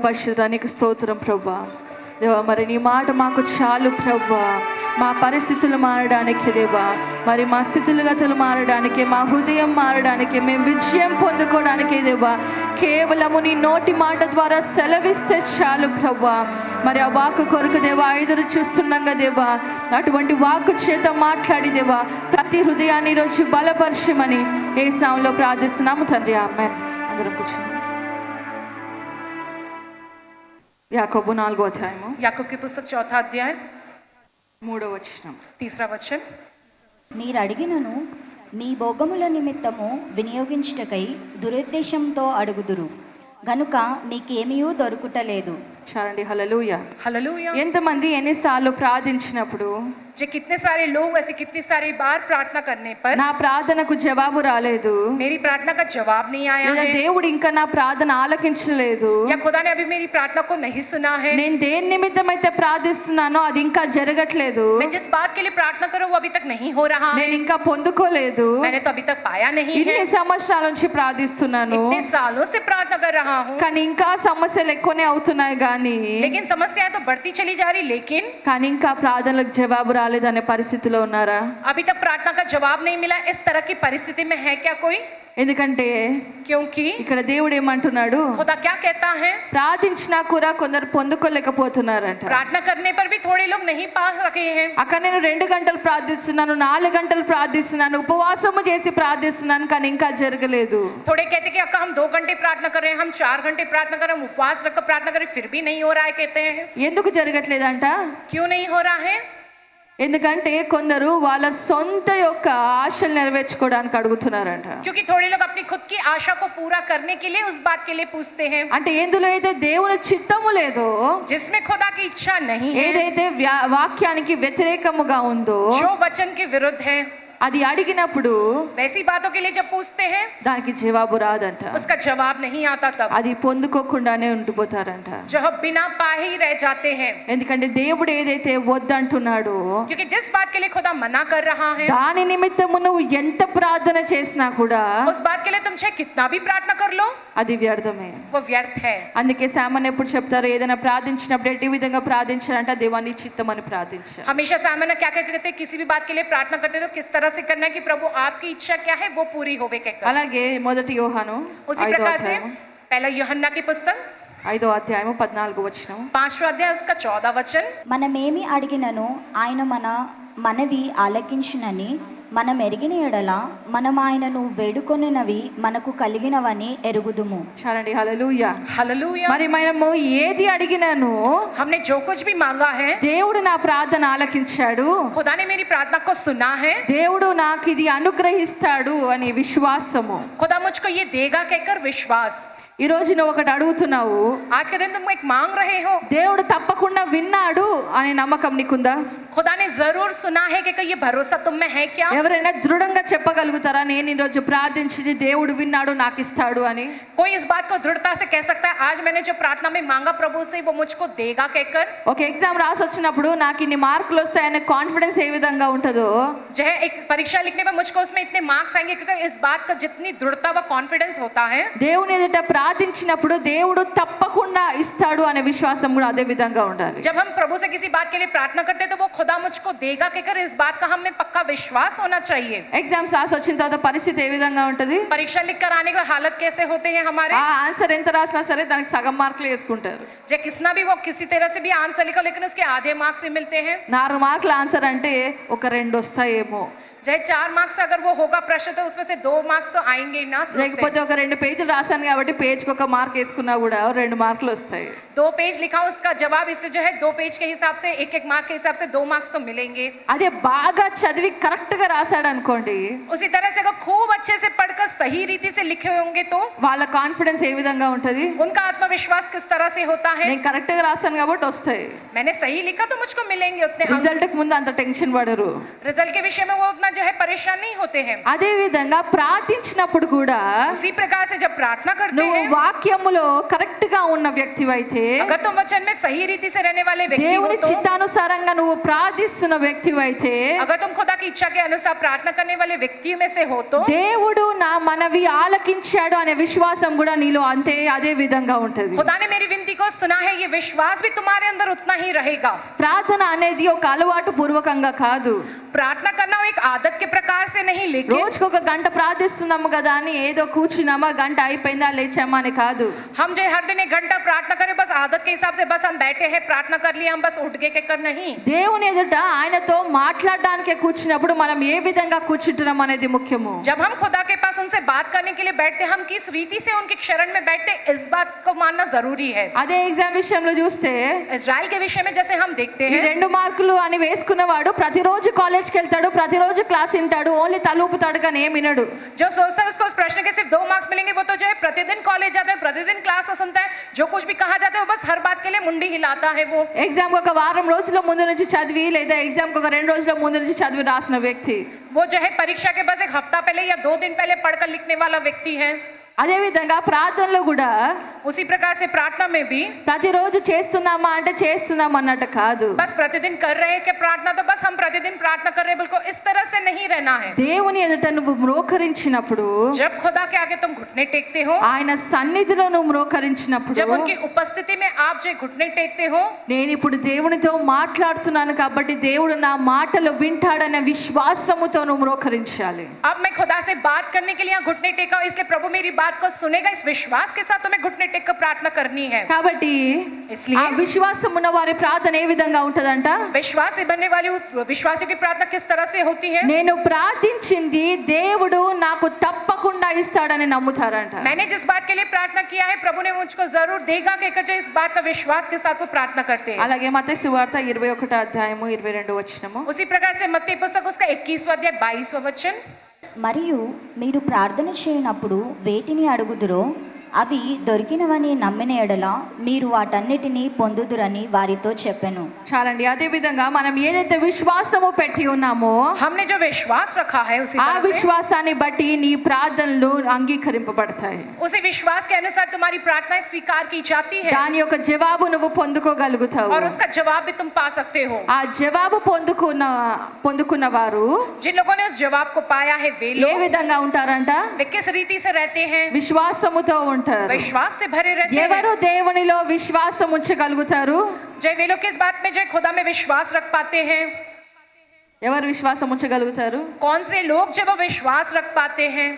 పరిశుద్ధ నీకు స్తోత్రం ప్రభా. దేవా మరి నీ మాట మాకు చాలు ప్రభా. మా పరిస్థితులు మారడానికి దేవా, మరి మా స్థితిగతులు మారడానికి, మా హృదయం మారడానికి, మేము విజయం పొందుకోవడానికి దేవా కేవలము నీ నోటి మాట ద్వారా సెలవిస్తే చాలు ప్రభా. మరి ఆ వాక్కు కొరకు దేవా ఎదురు చూస్తుండగా దేవా అటువంటి వాక్కు చేత మాట్లాడి దేవా ప్రతి హృదయాన్ని ఈరోజు బలపరచమని యేసు నామములో ప్రార్థిస్తున్నాము తండ్రి, ఆమేన్. అందరం కూర్చున్నాం. యాకోబు 4వ అధ్యాయము, याकूब की पुस्तक 4 अध्याय 3వ వచనం. 3 वचन. మీరు అడిగినను మీ భోగముల నిమిత్తము వినియోగించుటకై దురుద్దేశంతో అడుగుదురు గనుక మీకేమీయూ దొరుకుటలేదు. చాలండి. హల్లెలూయా. हालेलुया. ఎంతమంది ఎన్నిసార్లు ప్రార్థించినప్పుడు जो कितने सारे लोग ऐसे कितनी सारी बार प्रार्थना करने पर నా ప్రార్థనకు జవాబు రాలేదు, मेरी प्रार्थना का जवाब नहीं आया లేదా है, దేవుడు ఇంకా నా ప్రార్థన ఆలకించలేదు, या खुदा ने अभी मेरी प्रार्थना को नहीं सुना है, నేను దేని నిమిత్తం అయితే ప్రార్థిస్తున్నానో అది ఇంకా జరగట్లేదు, मैं जिस बात के लिए प्रार्थना करूं वो अभी तक नहीं हो रहा है, నేను ఇంకా పొందుకోలేదు, मैंने तो अभी तक पाया नहीं है, ఇన్ని సంవత్సరాల నుంచి ప్రార్థిస్తున్నాను इतने सालों से प्रार्थना कर रहा हूं, కానీ ఇంకా సమస్యలు ఎక్కువనే అవుతున్నాయి కానీ लेकिन समस्याएं तो बढ़ती चली जा रही, लेकिन కానీ ఇంకా ప్రార్థనలకు జవాబు రాలేదనే పరిస్థితిలో ఉన్నారా? अभी तक प्रार्थना का जवाब नहीं मिला, इस तरह की परिस्थिति में है क्या कोई? ఎందుకంటే क्योंकि ఇక్కడ దేవుడు ఏమంటున్నాడు, खुदा क्या कहता है, ప్రార్థించినా కూడా కొందరు పొందుకోలేకపోతున్నారంట. प्रार्थना करने पर भी थोड़े लोग नहीं पा रहे हैं. అక్కడ నేను 2 గంటలు ప్రార్థిస్తున్నాను, 4 గంటలు ప్రార్థిస్తున్నాను, ఉపవాసము చేసి ప్రార్థిస్తున్నాను కానీ ఇంకా జరగలేదు. थोड़े कहते कि अक्का हम 2 घंटे प्रार्थना कर रहे हैं, हम 4 घंटे प्रार्थना कर रहे हैं, हम उपवास रखकर प्रार्थना कर रहे हैं, फिर भी नहीं हो रहा है कहते हैं. ఎందుకు జరగట్లేదంట? क्यों नहीं हो रहा है? ఎందుకంటే కొందరు వాళ్ళ సొంత యొక్క ఆశలు నెరవేర్చుకోవడానికి అడుగుతున్నారంట. क्योंकि थोड़े लोग अपनी खुद की आशा को पूरा करने के लिए उस बात के लिए पूछते हैं, అంటే ఎందులో అయితే దేవుని చిత్తము లేదో, जिसमें खुदा की इच्छा नहीं है, ఏదైతే వాక్యానికి వ్యతిరేకముగా ఉందో जो वचन के विरुद्ध है, అది అడిగినప్పుడు वैसी बातों के लिए जब पूछते हैं దానికి జవాబు రాదంట. उसका जवाब नहीं आता, तब అది పొందుకోకుండానే ఉండిపోతారంట. जो बिना पाए ही रह जाते हैं. ఎందుకంటే దేవుడు ఏదైతే వద్దంటున్నాడో, क्योंकि जिस बात के लिए खुदा मना कर रहा है, దాని నిమిత్తము నువ్వు ఎంత ప్రార్థన చేసినా కూడా उस बात के लिए तुम चाहे कितना भी प्रार्थना कर लो అది వ్యర్థమే. वो व्यर्थ है. అందుకే సామాన్య ఎప్పుడు చెప్తారు, ఏదైనా ప్రార్థించినప్పుడు ఎట్టి విధంగా ప్రార్థించాలంటే దేవాన్ని చిత్తం అని ప్రార్థించాలి. हमेशा सामान्य क्या क्या कहते हैं, किसी भी बात के लिए प्रार्थना करते तो किस तरह से करना है कि प्रभु आपकी इच्छा क्या है वो पूरी होवे कहकर. అలాగే మొదటి యోహాను उसी प्रकार से पहला यूहन्ना की पुस्तक 5వ అధ్యాయము 14వ వచనం, 5वां अध्याय उसका 14 वचन. మనమేమి అడిగినను ఆయన మన మనవి ఆలకించునని మనం ఎరిగిన ఎడల మనం ఆయనను వేడుకొనినవి మనకు కలిగినవని ఎరుగుదుము. చాలండి. హల్లెలూయా. हालेलुया. మరి మనము ఏది అడిగినాను हमने जो कुछ भी मांगा है, దేవుడు నా ప్రార్థన ఆలకించాడు, खुदा ने मेरी प्रार्थना को सुना है, దేవుడు నాకు ఇది అనుగ్రహిస్తాడు అని విశ్వాసము. खुदा मुझको ये देगा कहकर विश्वास. ఈ రోజు నువ్వు ఒకటి అడుగుతున్నావు, आज के दिन तुम एक मांग रहे हो, దేవుడు తప్పకుండా విన్నాడు అనే నమ్మకం నీకుందా? खुदा ने जरूर सुना है कि ये भरोसा तुम में है क्या? ఎవరైనా దృఢంగా చెప్పగలుగుతారా నేను ఈ రోజు ప్రార్థించింది దేవుడు విన్నాడు నాకు ఇస్తాడు అని? कोई इस बात को दृढ़ता से कह सकता है आज मैंने जो प्रार्थना में मांगा प्रभु से वो मुझको देगा कहकर? ఒక ఎగ్జామ్ రాసి వచ్చినప్పుడు నాకు ఇన్ని మార్కులు వస్తాయనే కాన్ఫిడెన్స్ ఏ విధంగా ఉంటుందో, जो है एक परीक्षा लिखने पर मुझको उसमें इतने मार्क्स आएंगे क्योंकि इस बात का जितनी दृढ़ता व कॉन्फिडेंस होता है, దేవుని ఎదుట ప్రార్థించినప్పుడు దేవుడు తప్పకుండా ఇస్తాడు అనే విశ్వాసం కూడా అదే విధంగా ఉండాలి. जब हम प्रभु से किसी बात के लिए प्रार्थना करते हैं तो वो खुदा मुझको देगा कहकर इस बात का हमें पक्का विश्वास होना चाहिए. ఎగ్జామ్స్ రాసి వచ్చిన తర్వాత పరిస్థితి ఏ విధంగా ఉంటది? परीक्षा लिख कर आने के बाद हालत कैसे होते हैं हमारे? ఆ ఆన్సర్ ఎంత రాసినా సరే దానికి సగం మార్కులు వేసుకుంటారు. जो किसना भी वो किसी तरह से भी आंसर लिखो लेकिन उसके आधे मार्क्स ही मिलते हैं. 4 మార్కుల ఆన్సర్ అంటే ఒక 2 వస్తాయేమో, चाहे 4 मार्क्स अगर वो होगा प्रश्न तो उसमें से 2 मार्क्स तो आएंगे ही ना. లేకపోతే ఒక 2 పేజీలు రాశాను కాబట్టి పేజ్కి ఒక మార్క్ వేసుకున్నా కూడా 2 మార్కులు వస్తాయి. 2 पेज लिखा उसका जवाब इसलिए जो है 2 पेज के हिसाब से एक मार्क के हिसाब से 2 मार्क्स तो मिलेंगे. అదే బాగా చదివి కరెక్ట్ గా రాశాడు అనుకోండి, उसी तरह से अगर खूब अच्छे से पढ़कर सही रीति से लिखे होंगे तो వాళ్ళ కాన్ఫిడెన్స్ ఏ విధంగా ఉంటది? उनका आत्मविश्वास किस तरह से होता है? నేను కరెక్ట్ గా రాశాను కాబట్టి వస్తాయి. मैंने सही लिखा तो मुझको मिलेंगे उतने अंक. రిజల్ట్ కి ముందు అంత టెన్షన్ పడరు. रिजल्ट के विषय में वो उतना जो है परेशान नहीं होते हैं. అదే విధంగా ప్రార్థించినప్పుడు కూడా उसी प्रकार से जब प्रार्थना करते నువ్వు हैं వాక్యములో కరెక్ట్ గా ఉన్న వ్యక్తివైతే, अगर तुम वचन में सही रीति से रहने वाले व्यक्ति हो దేవుని तो, చిత్తానుసారంగా నువ్వు ప్రార్థిస్తున్న వ్యక్తివైతే, अगर तुम खुदा की इच्छा के अनुसार प्रार्थना करने वाले व्यक्तियों में से हो तो దేవుడు నా మనవి ఆలకించాడు అనే విశ్వాసం కూడా నీలో అంతే అదే విధంగా ఉంటది. खुदा ने मेरी विनती को सुना है, ये विश्वास भी तुम्हारे अंदर उतना ही रहेगा। ప్రార్థన అనేది ఒక అలవాటు పూర్వకంగా కాదు, प्रार्थना करना वो एक आदत के प्रकार से नहीं, लेकिन రోజుకు ఒక గంట ప్రార్థిస్తున్నాము కదా అని ఏదో కూర్చున్నామా గంట అయిపోయిందా లేచామా అని కాదు. हम जो हर दिन 1 घंटा प्रार्थना करें बस आदत के हिसाब से बस हम बैठे हैं प्रार्थना कर लिया हम बस उठ के कर नहीं। దేవుని ఎదుట ఆయనతో మాట్లాడడానికి కూర్చున్నప్పుడు మనం ఏ విధంగా కూర్చుంటున్నాం అనేది ముఖ్యము. जब हम खुदा के पास उनसे बात करने के लिए बैठते हम किस रीति से उनके शरण में बैठते इस बात को मानना जरूरी है। అదే ఎగ్జామ్ విషయంలో చూస్తే इजराइल के विषय में जैसे हम देखते ఈ हैं 2 మార్కులు అని వేసుకున్నవాడు ప్రతిరోజు కాలేజ్కి వెళ్తాడు, ప్రతిరోజు క్లాస్ వింటాడు, ఓన్లీ తలూపుతాడు కానీ ఏం వినడు. जो सोचता है उसको उस प्रश्न के सिर्फ 2 मार्क्स मिलेंगे वो तो जो है प्रतिदिन कॉलेज जाता है, प्रतिदिन क्लास में सुनता है, जो कुछ भी कहा जाता है वो बस हर बात के लिए मुंडी हिलाता है। वो ఎగ్జామ్ ఒక వారం రోజుల ముందు నుంచి చదివి లేదా ఎగ్జామ్ ఒక 2 రోజుల ముందు నుంచి చదివి రాసిన వ్యక్తి, वो जो है परीक्षा के बस 1 हफ्ता पहले या 2 दिन पहले पढ़कर लिखने वाला व्यक्ति है। అదే విధంగా ప్రార్థనలో కూడా उसी प्रकार से प्रार्थना में भी ప్రతిరోజు చేస్తున్నామా అంటే చేస్తున్నాం అన్నట్టు కాదు. बस प्रतिदिन कर रहे हैं कि प्रार्थना तो बस हम प्रतिदिन प्रार्थना कर रहे हैं, बिल्कुल इस तरह से नहीं रहना है। దేవుని ఎదుట నువ్వు మ్రోకరించినప్పుడు, जब खुदा के आगे तुम घुटने टेकते हो, ఆయన సన్నిధిలో నువ్వు మ్రోకరించినప్పుడు, जब उनकी उपस्थिति में आप जो घुटने टेकते हो, నేను ఇప్పుడు దేవునితో మాట్లాడుతున్నాను కాబట్టి దేవుడు నా మాటలు వింటాడనే విశ్వాసముతో నువ్వు మ్రోకరించాలి. अब मैं खुदा से बात करने के लिए यहाँ घुटने टेका हूं, इसलिए प्रभु मेरी बात को सुनेगा, इस विश्वास के साथ तुम्हें घुटने टेक कर प्रार्थना करनी है। కాబట్టి इसलिए ఆ విశ్వాసం ఉన్న వారి ప్రార్థన ఏ విధంగా ఉంటదంట, विश्वास से बनने वाली विश्वासियों की प्रार्थना किस तरह से होती है? నేను ప్రార్థించింది దేవుడు నాకు తప్పకుండా ఇస్తాడని నమ్ముతారంట. मैंने जिस बात के लिए प्रार्थना किया है प्रभु ने मुझको जरूर देगा कहकर इस बात का विश्वास के साथ वो प्रार्थना करते हैं। అలాగే మత్తయి సువార్త 21వ అధ్యాయము 22వ వచనము, उसी प्रकार से मत्ती पुस्तक उसका 21वां अध्याय 22वां वचन, మరియు మీరు ప్రార్థన చేయనప్పుడు వేటిని అడుగుదురో అవి దొరికినవని నమ్మిన ఎడల మీరు వాటన్నిటినీ పొందుదురని వారితో చెప్పెను. చాలండి. అదే విధంగా మనం ఏదైతే విశ్వాసము పెట్టి ఉన్నామో हमने जो विश्वास रखा है उसी ఆ तरह से విశ్వాసాన్ని బట్టి నీ ప్రార్థనలు అంగీకరింపబడతాయి. उसी विश्वास के अनुसार तुम्हारी प्रार्थनाएं स्वीकार की जाती है దాని యొక్క జవాబు నువ్వు పొందుకోగలుగుతావు. और उसका जवाब भी तुम पा सकते हो। ఆ జవాబు పొందుకున్న వారు जिन लोगों ने उस जवाब को पाया है वे ఏ लोग విధంగా ఉంటారంట, वे किस रीति से रहते हैं? విశ్వాసముతో ఉంటారు. विश्वास से भरे रहते ఎవరు हैं। దేవునిలో విశ్వాసం ఉంచగలుగుతారు? जय वे लोग किस बात में जय खुदा में विश्वास रख पाते हैं? ఎవరు విశ్వాసం ఉంచగలుగుతారు? कौन से लोग जब वो विश्वास रख पाते हैं?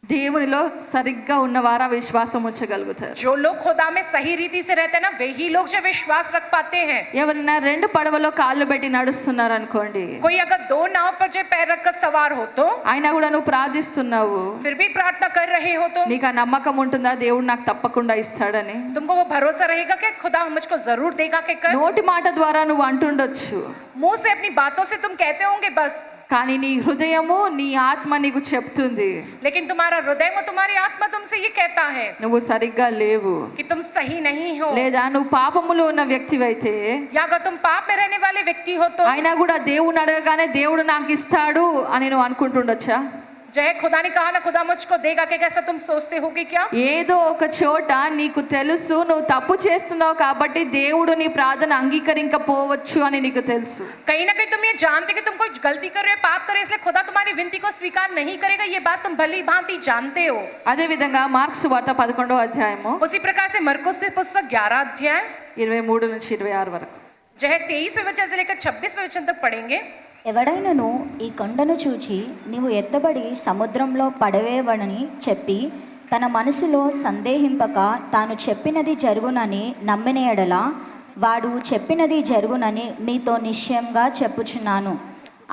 దేవునిలో సరిగ్గా ఉన్నవారా విశ్వాసం ఉంచగలుగుతారు. जो लोग खुदा में सही रीति से रहते हैं ना वही लोग जो विश्वास रख पाते हैं। ఎవరైనా 2 పడవలో కాళ్ళు పెట్టి నడుస్తున్నారు అనుకోండి, कोई अगर 2 नाव पर जो पैर रखकर सवार हो तो అయినా కూడా నువ్వు ప్రార్థిస్తున్నావు, फिर भी प्रार्थना कर रहे हो तो నీకు ఆ నమ్మకం ఉంటుందా దేవుడు నాకు తప్పకుండా ఇస్తాడని? तुमको वो भरोसा रहेगा कि खुदा मुझको जरूर देगा के कर? నోటి మాట ద్వారా నువ్వు అంటుండొచ్చు, मुंह से अपनी बातों से तुम कहते होंगे बस, కానీ నీ హృదయము నీ ఆత్మ నీకు చెప్తుంది लेकिन तुम्हारा हृदय में तुम्हारी आत्मा तुमसे ये कहता है నువ్వు సరిగ్గా లేవు. कि तुम सही नहीं हो। లేదా నువ్వు పాపములో ఉన్న వ్యక్తివైతే या अगर तुम पाप में रहने वाले व्यक्ति हो तो అయినా కూడా దేవుని అడగగానే దేవుడు నాకు ఇస్తాడు అని నువ్వు అనుకుంటుండొచ్చా? जय खुदा ने कहा ना खुदा मुझको देगा कि कैसा तुम सोचते होगे क्या? ఏదో ఒక చోట నీకు తెలుసు నువ్వు తప్పు చేస్తున్నావు కాబట్టి దేవుడు నీ ప్రార్థన అంగీకరించకపోవచ్చు అని నీకు తెలుసు. कहीं ना कहीं तुम ये जानते कि तुम कोई गलती कर रहे हो, पाप कर रहे हो, इसलिए खुदा तुम्हारी विनती को स्वीकार नहीं करेगा, ये बात तुम भली भांति जानते हो। అదే విధంగా మార్కు సువార్త 11వ అధ్యాయము उसी प्रकार से मरकुस की पुस्तक 11 अध्याय 23 నుంచి 26 వరకు, जो है 23वें वचन से लेकर 26वें वचन तक पढ़ेंगे। ఎవడైనను ఈ కొండను చూచి నీవు ఎత్తబడి సముద్రంలో పడవేయబడని చెప్పి తన మనసులో సందేహింపక తాను చెప్పినది జరుగునని నమ్మిన ఎడల వాడు చెప్పినది జరుగునని మీతో నిశ్చయంగా చెప్పుచున్నాను.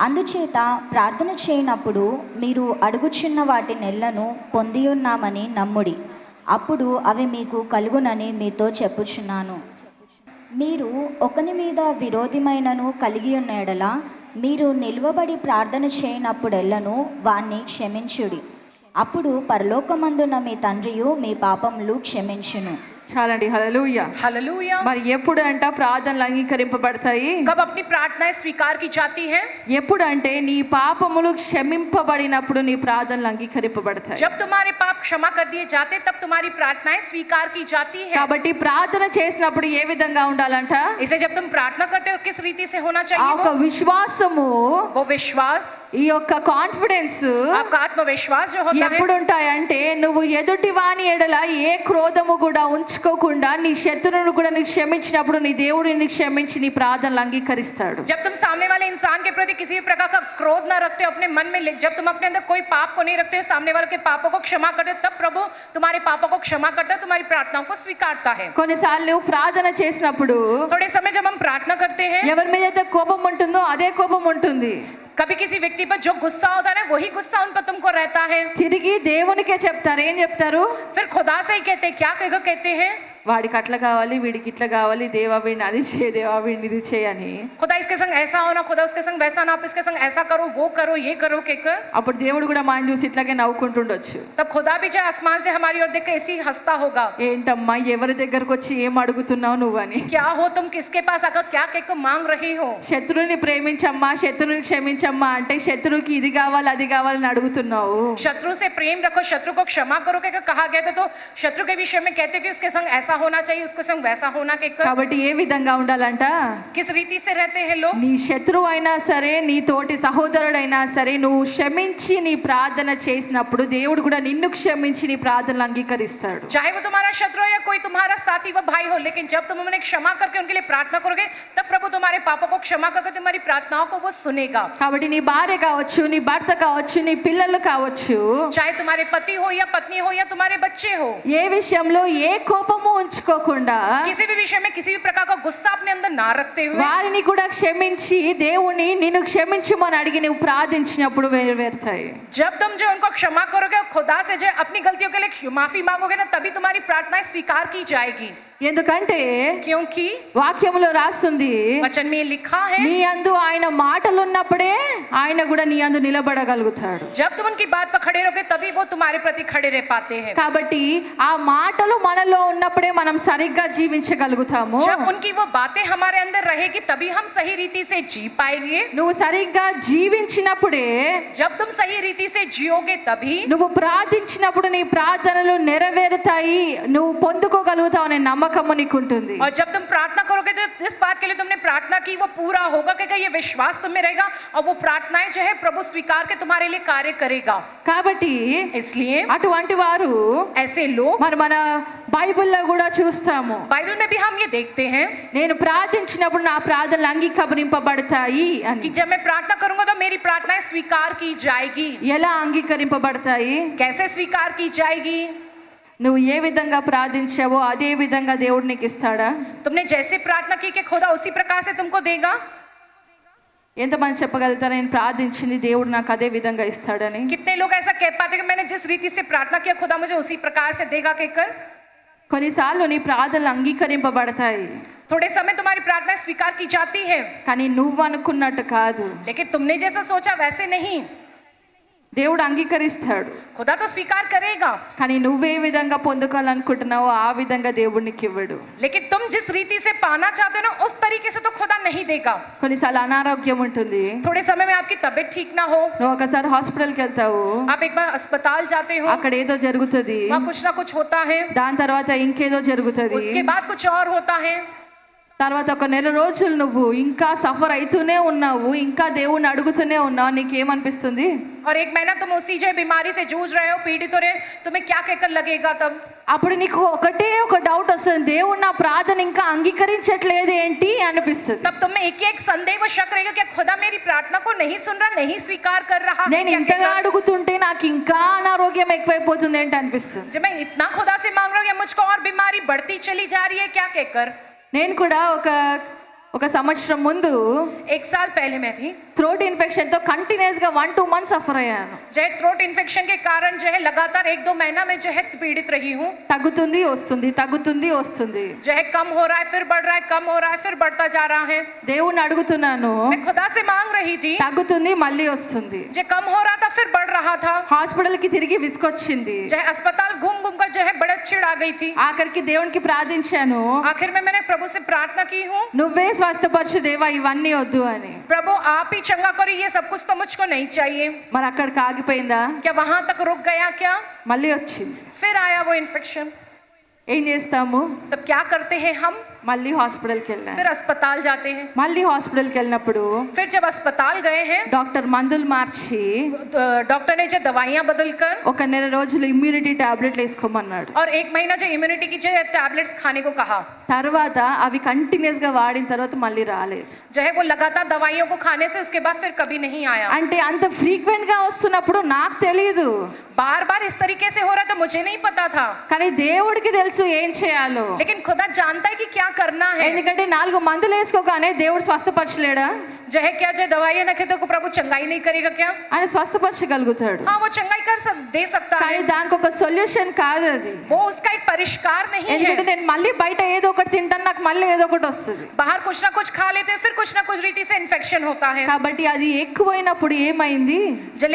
అందుచేత ప్రార్థన చేయనప్పుడు మీరు అడుగుచున్న వాటి నెలను పొందియున్నామని నమ్ముడి, అప్పుడు అవి మీకు కలుగునని మీతో చెప్పుచున్నాను. మీరు ఒకని మీద విరోధమైనను కలిగి ఉన్న ఎడల మీరు నిలువబడి ప్రార్థన చేయనప్పుడెల్లను వాణ్ణి క్షమించుడి, అప్పుడు పరలోకమందున్న మీ తండ్రియు మీ పాపములు క్షమించును. చాలండి. హల్లెలూయా. हालेलुया। మరి ఎప్పుడు అంట ప్రార్థనలు అంగీకరింపబడతాయి? कब अपनी प्रार्थनाएं स्वीकार की जाती हैं? ఎప్పుడు అంటే నీ పాపములు క్షమింపబడినప్పుడు నీ ప్రార్థనలు అంగీకరింపబడతాయి. जब तुम्हारे पाप क्षमा कर दिए जाते तब तुम्हारी प्रार्थनाएं स्वीकार की जाती है। కాబట్టి ప్రార్థన చేసినప్పుడు ఏ విధంగా ఉండాలంట? इसे जब तुम प्रार्थना करते हो किस रीति से होना ఆ चाहिए? ఒక విశ్వాసము, वो विश्वास, ఈ యొక్క కాన్ఫిడెన్స్ आपका आत्मविश्वास जो होता है, ఎప్పుడు ఉంటాయంటే నువ్వు ఎదుటి వాని ఎడల ఏ క్రోధము కూడా ఉంచుకోకుండా నీ శత్రువును కూడా నీకు క్షమించినప్పుడు నీ దేవుడు నీకు క్షమించి నీ ప్రార్థనలు అంగీకరిస్తాడు. जब तुम सामने वाले इंसान के प्रति किसी भी प्रकार का क्रोध ना रखते हो अपने मन में, जब तुम अपने अंदर कोई पाप को नहीं रखते हो, सामने वाले के पापों को क्षमा करते हो, तब प्रभु तुम्हारे पापों को क्षमा करता है, तुम्हारी प्रार्थनाओं को स्वीकारता है। కొన్నిసార్లు ప్రార్థన చేసినప్పుడు थोड़े समय जब हम प्रार्थना करते हैं, ఎవరి మీద అయితే కోపం ఉంటుందో అదే కోపం ఉంటుంది. कभी किसी व्यक्ति पर जो गुस्सा होता है वही गुस्सा उन पर तुमको रहता है। తిరిగి దేవునికే చెప్తారు. ఏం చెప్తారు? फिर खुदा से ही कहते हैं, क्या कहते हैं? వాడికి అట్లా కావాలి, వీడికి ఇట్లా కావాలి, దేవా వీడిని అది చేయ, దేవా వీడిని ఇది చేయని. खुदा इसके संग ऐसा होना, खुदा उसके संग वैसा ना, आप इसके संग ऐसा करो, वो करो, ये करो, कहकर అప్పుడు దేవుడు కూడా మనం చూసి ఇట్లాగే నవ్వుకుంటుండొచ్చు. तब खुदा भी जो आसमान से हमारी ओर देख के ऐसी हंसता होगा, ఏంటమ్మా ఎవరి దగ్గరకు వచ్చి ఏం అడుగుతున్నావు నువ్వని. क्या हो तुम, किसके पास आकर क्या कहकर मांग रही हो? శత్రువుని ప్రేమించమ్మా, శత్రువుని క్షమించమ్మా అంటే శత్రువుకి ఇది కావాలి అది కావాలని అడుగుతున్నావు. शत्रु से प्रेम रखो, शत्रु को क्षमा करो कहकर कहा गया था, तो शत्रु के विषय में कहते कि उसके संग ऐसा होना चाहिए, उसके संग वैसा होना कहकर। కాబట్టి ఏ విధంగా ఉండాలంట? किस रीति से रहते हैं लोग? నీ శత్రువు అయినా సరే, నీ తోటి సహోదరుడైనా సరే, నువ్వు క్షమించి నీ ప్రార్థన చేసినప్పుడు దేవుడు కూడా నిన్ను క్షమించి నీ ప్రార్థనలు అంగీకరిస్తాడు. चाहे वो तुम्हारा शत्रु हो या कोई तुम्हारा साथी व भाई हो, लेकिन जब तुम उन्हें क्षमा करके उनके लिए प्रार्थना करोगे तब प्रभु तुम्हारे पापों को क्षमा करके तुम्हारी प्रार्थनाओं को वो सुनेगा। కాబట్టి నీ భార్య కావచ్చు, నీ భర్త కావచ్చు, నీ పిల్లలు కావచ్చు, चाहे तुम्हारे पति हो या पत्नी हो या तुम्हारे बच्चे हो, ఏ విషయంలో ఏ కోపము ఉంచుకోకుండా किसी भी विषय में किसी भी प्रकार का गुस्सा अपने अंदर ना रखते हुए వారిని కూడా క్షమించి దేవుని నిన్ను క్షమించమని అడిగి నువ్వు ప్రార్థించినప్పుడు వేరుతాయి. जब तुम जो उनको क्षमा करोगे और खुदा से जो अपनी गलतियों के लिए माफी मांगोगे ना, तभी तुम्हारी प्रार्थनाएं स्वीकार की जाएगी। ఎందుకంటే क्योंकि వాక్యంలో రాస్తుంది, वचन में लिखा है, నీ యందు ఆయన మాటలు ఉన్నప్పుడే ఆయన కూడా నీ యందు నిలబడగలుగుతాడు. जब तुम उनकी बात पर खड़े रहोगे तभी वो तुम्हारे प्रति खड़े रह पाते हैं। కాబట్టి ఆ మాటలు మనలో ఉన్నప్పుడే మనం సరిగ్గా జీవించగలుగుతాము. जब उनकी वो बातें हमारे अंदर रहेगी तभी हम सही रीति से जी पाएंगे। నువ్వు సరిగ్గా జీవించినప్పుడే, जब तुम सही रीति से जियोगे तभी నువ్వు ప్రార్థించినప్పుడు నీ ప్రార్థనలు నెరవేరుతాయి, నువ్వు పొందుకోగలుగుతావు అనే నమ్మకం నీకు ఉంటుంది. और जब तुम प्रार्थना करोगे तो जिस बात के लिए तुमने प्रार्थना की वो पूरा होगा, क्योंकि ये विश्वास तुम में रहेगा और वो प्रार्थनाएं जो है प्रभु स्वीकार के तुम्हारे लिए कार्य करेगा। కాబట్టి इसलिए అటువంటి వారు ऐसे लोग మరి మన బైబిల్లో కూడా చూస్తాము. बाइबल में भी हम ये देखते हैं నేను ప్రార్థించినప్పుడు నా ప్రార్థనలు అంగీకరింపబడతాయి అని. कि जब मैं प्रार्थना करूंगा तो मेरी प्रार्थनाएं स्वीकार की जाएगी। ఎలా అంగీకరింపబడతాయి? कैसे स्वीकार की जाएगी? నువ్వు ఏ విధంగా ప్రార్థించావో అదే విధంగా దేవుడు నీకు ఇస్తాడా? तुमने जैसे प्रार्थना की कि खुदा उसी प्रकार से तुमको देगा। ఎంతమంది చెప్పగలుగుతారు నేను ప్రార్థించింది దేవుడు నాకు అదే విధంగా ఇస్తాడని? कितने लोग ऐसा कह पाते कि मैंने जिस रीति से प्रार्थना किया खुदा मुझे उसी प्रकार से देगा कहकर? కొన్నిసార్లు నీ ప్రార్థనలు అంగీకరింపబడతాయి, थोड़े समय तुम्हारी प्रार्थना स्वीकार की जाती है, కానీ నువ్వు అనుకున్నట్టు కాదు. लेकिन तुमने जैसा सोचा वैसे नहीं। దేవుడు అంగీకరిస్తాడు, खुदा तो स्वीकार करेगा, కానీ నువ్వే విధంగా పొందుకోవాలనుకుంటున్నావో ఆ విధంగా దేవుడు నీకు ఇవ్వడు. लेकिन तुम जिस रीति से पाना चाहते हो ना उस तरीके से तो खुदा नहीं देगा। కొన్నిసార్లు అనారోగ్యం ఉంటుంది, थोड़े समय में आपकी तबीयत ठीक ना हो, నువ్వు ఒకసారి హాస్పిటల్కి వెళ్తావు, आप एक बार अस्पताल जाते हो, అక్కడ ఏదో జరుగుతుంది, वहाँ कुछ ना कुछ होता है, దాని తర్వాత ఇంకేదో జరుగుతుంది, उसके बाद कुछ और होता है, తర్వాత ఒక నెల రోజులు నువ్వు ఇంకా సఫర్ అవుతూనే ఉన్నావు, ఇంకా దేవుణ్ణి అడుగుతూనే ఉన్నావు, నీకేమనిపిస్తుంది? और एक महीना तुम उसी जो बीमारी से जूझ रहे हो, पीड़ित हो रहे, तुम्हें क्या कहकर लगेगा तब? అప్పుడు నీకు ఒకటే ఒక డౌట్ వస్తుంది, దేవుడు నా ప్రార్థన ఇంకా అంగీకరించట్లేదు ఏంటి అనిపిస్తుంది. तब तुम्हें एक संदेह व शक रहेगा कि खुदा मेरी प्रार्थना को नहीं सुन रहा, नहीं स्वीकार कर रहा है। నేను ఇంతగా అడుగుతుంటే నాకు ఇంకా అనారోగ్యం ఎక్కువైపోతుంది ఏంటి అనిపిస్తుంది. जब मैं इतना खुदा से मांग रहा हूँ कि मुझको और बीमारी बढ़ती चली जा रही है, क्या कहकर? నేను కూడా ఒక సంవత్సరం ముందు एक साल पहले मैं भी థ్రోట్ ఇన్ఫెక్షన్తో కంటిన్యూస్గా 1-2 months సఫర్ అయ్యాను. जो है थ्रोट इन्फेक्शन के कारण जो है लगातार 1-2 महीना में जो है पीड़ित रही हूँ. తగ్గుతుంది వస్తుంది, తగ్గుతుంది వస్తుంది. जो है कम हो रहा है फिर बढ़ रहा है, कम हो रहा है फिर बढ़ता जा रहा है. దేవుణ్ణి అడుగుతున్నాను, मैं खुदा से मांग रही थी. తగ్గుతుంది మళ్ళీ వస్తుంది. जो कम हो रहा था फिर बढ़ रहा था. హాస్పిటల్కి తిరిగి విసుకొచ్చింది. जो है अस्पताल घूम घूम कर जो है बढ़त चिढ़ आ गई थी. ఆఖరికి దేవునికి ప్రార్థించాను, आखिर में मैंने प्रभु से प्रार्थना की हूँ, నువ్వే స్వస్థపరచు దేవా, ఇవన్నీ వద్దు అని. प्रभु आप ही चंगा करो, ये सब कुछ तो मुझको नहीं चाहिए. మరి అక్కడికి ఆగిపోయిందా? क्या वहां तक रुक गया क्या? మళ్ళీ వచ్చింది. फिर आया वो इन्फेक्शन. ఏం చేస్తాము? तब क्या करते हैं हम? మళ్ళీ హాస్పిటల్కి వెళ్ళాను. फिर अस्पताल जाते हैं. మళ్ళీ హాస్పిటల్కి వెళ్ళినప్పుడు फिर जब अस्पताल गए हैं, డాక్టర్ మందులు మార్చి तो डॉक्टर ने जो दवाइयां बदलकर ఒక నెల రోజులు ఇమ్యూనిటీ టాబ్లెట్లు వేసుకోమన్నాడు. और 1 महीना जो इम्यूनिटी की जो टैबलेट्स खाने को कहा. తర్వాత అవి కంటిన్యూస్గా వాడిన తర్వాత మళ్ళీ రాలేదు. जो है वो लगातार दवाइयों को खाने से उसके बाद फिर कभी नहीं आया. అంటే అంత ఫ్రీక్వెంట్గా వస్తున్నప్పుడు నాకు తెలియదు, बार बार इस तरीके से हो रहा तो मुझे नहीं पता था. కానీ దేవుడికి తెలుసు ఏం చేయాలో. लेकिन खुदा जानता है कि क्या करना है. ఎందుకంటే 4 మందులు వేసుకోగానే దేవుడు స్వస్థపరచలేడా? जो है क्या जो दवाइयां रखे तो प्रभु चंगाई नहीं करेगा क्या? ఆయన స్వస్థపరచగలుగుతాడు. हाँ वो चंगाई दे सकता కానీ है. దానికి ఒక సొల్యూషన్ కాదు అది. वो उसका एक परिष्कार नहीं ఎందుకంటే है. నేను మళ్ళీ బయట ఏదో ఒకటి తింటాను, నాకు మళ్ళీ ఏదో ఒకటి వస్తుంది. बाहर कुछ ना कुछ खा लेते हैं फिर कुछ ना कुछ रीति से इन्फेक्शन होता है. కాబట్టి అది ఎక్కువైనప్పుడు ఏమైంది?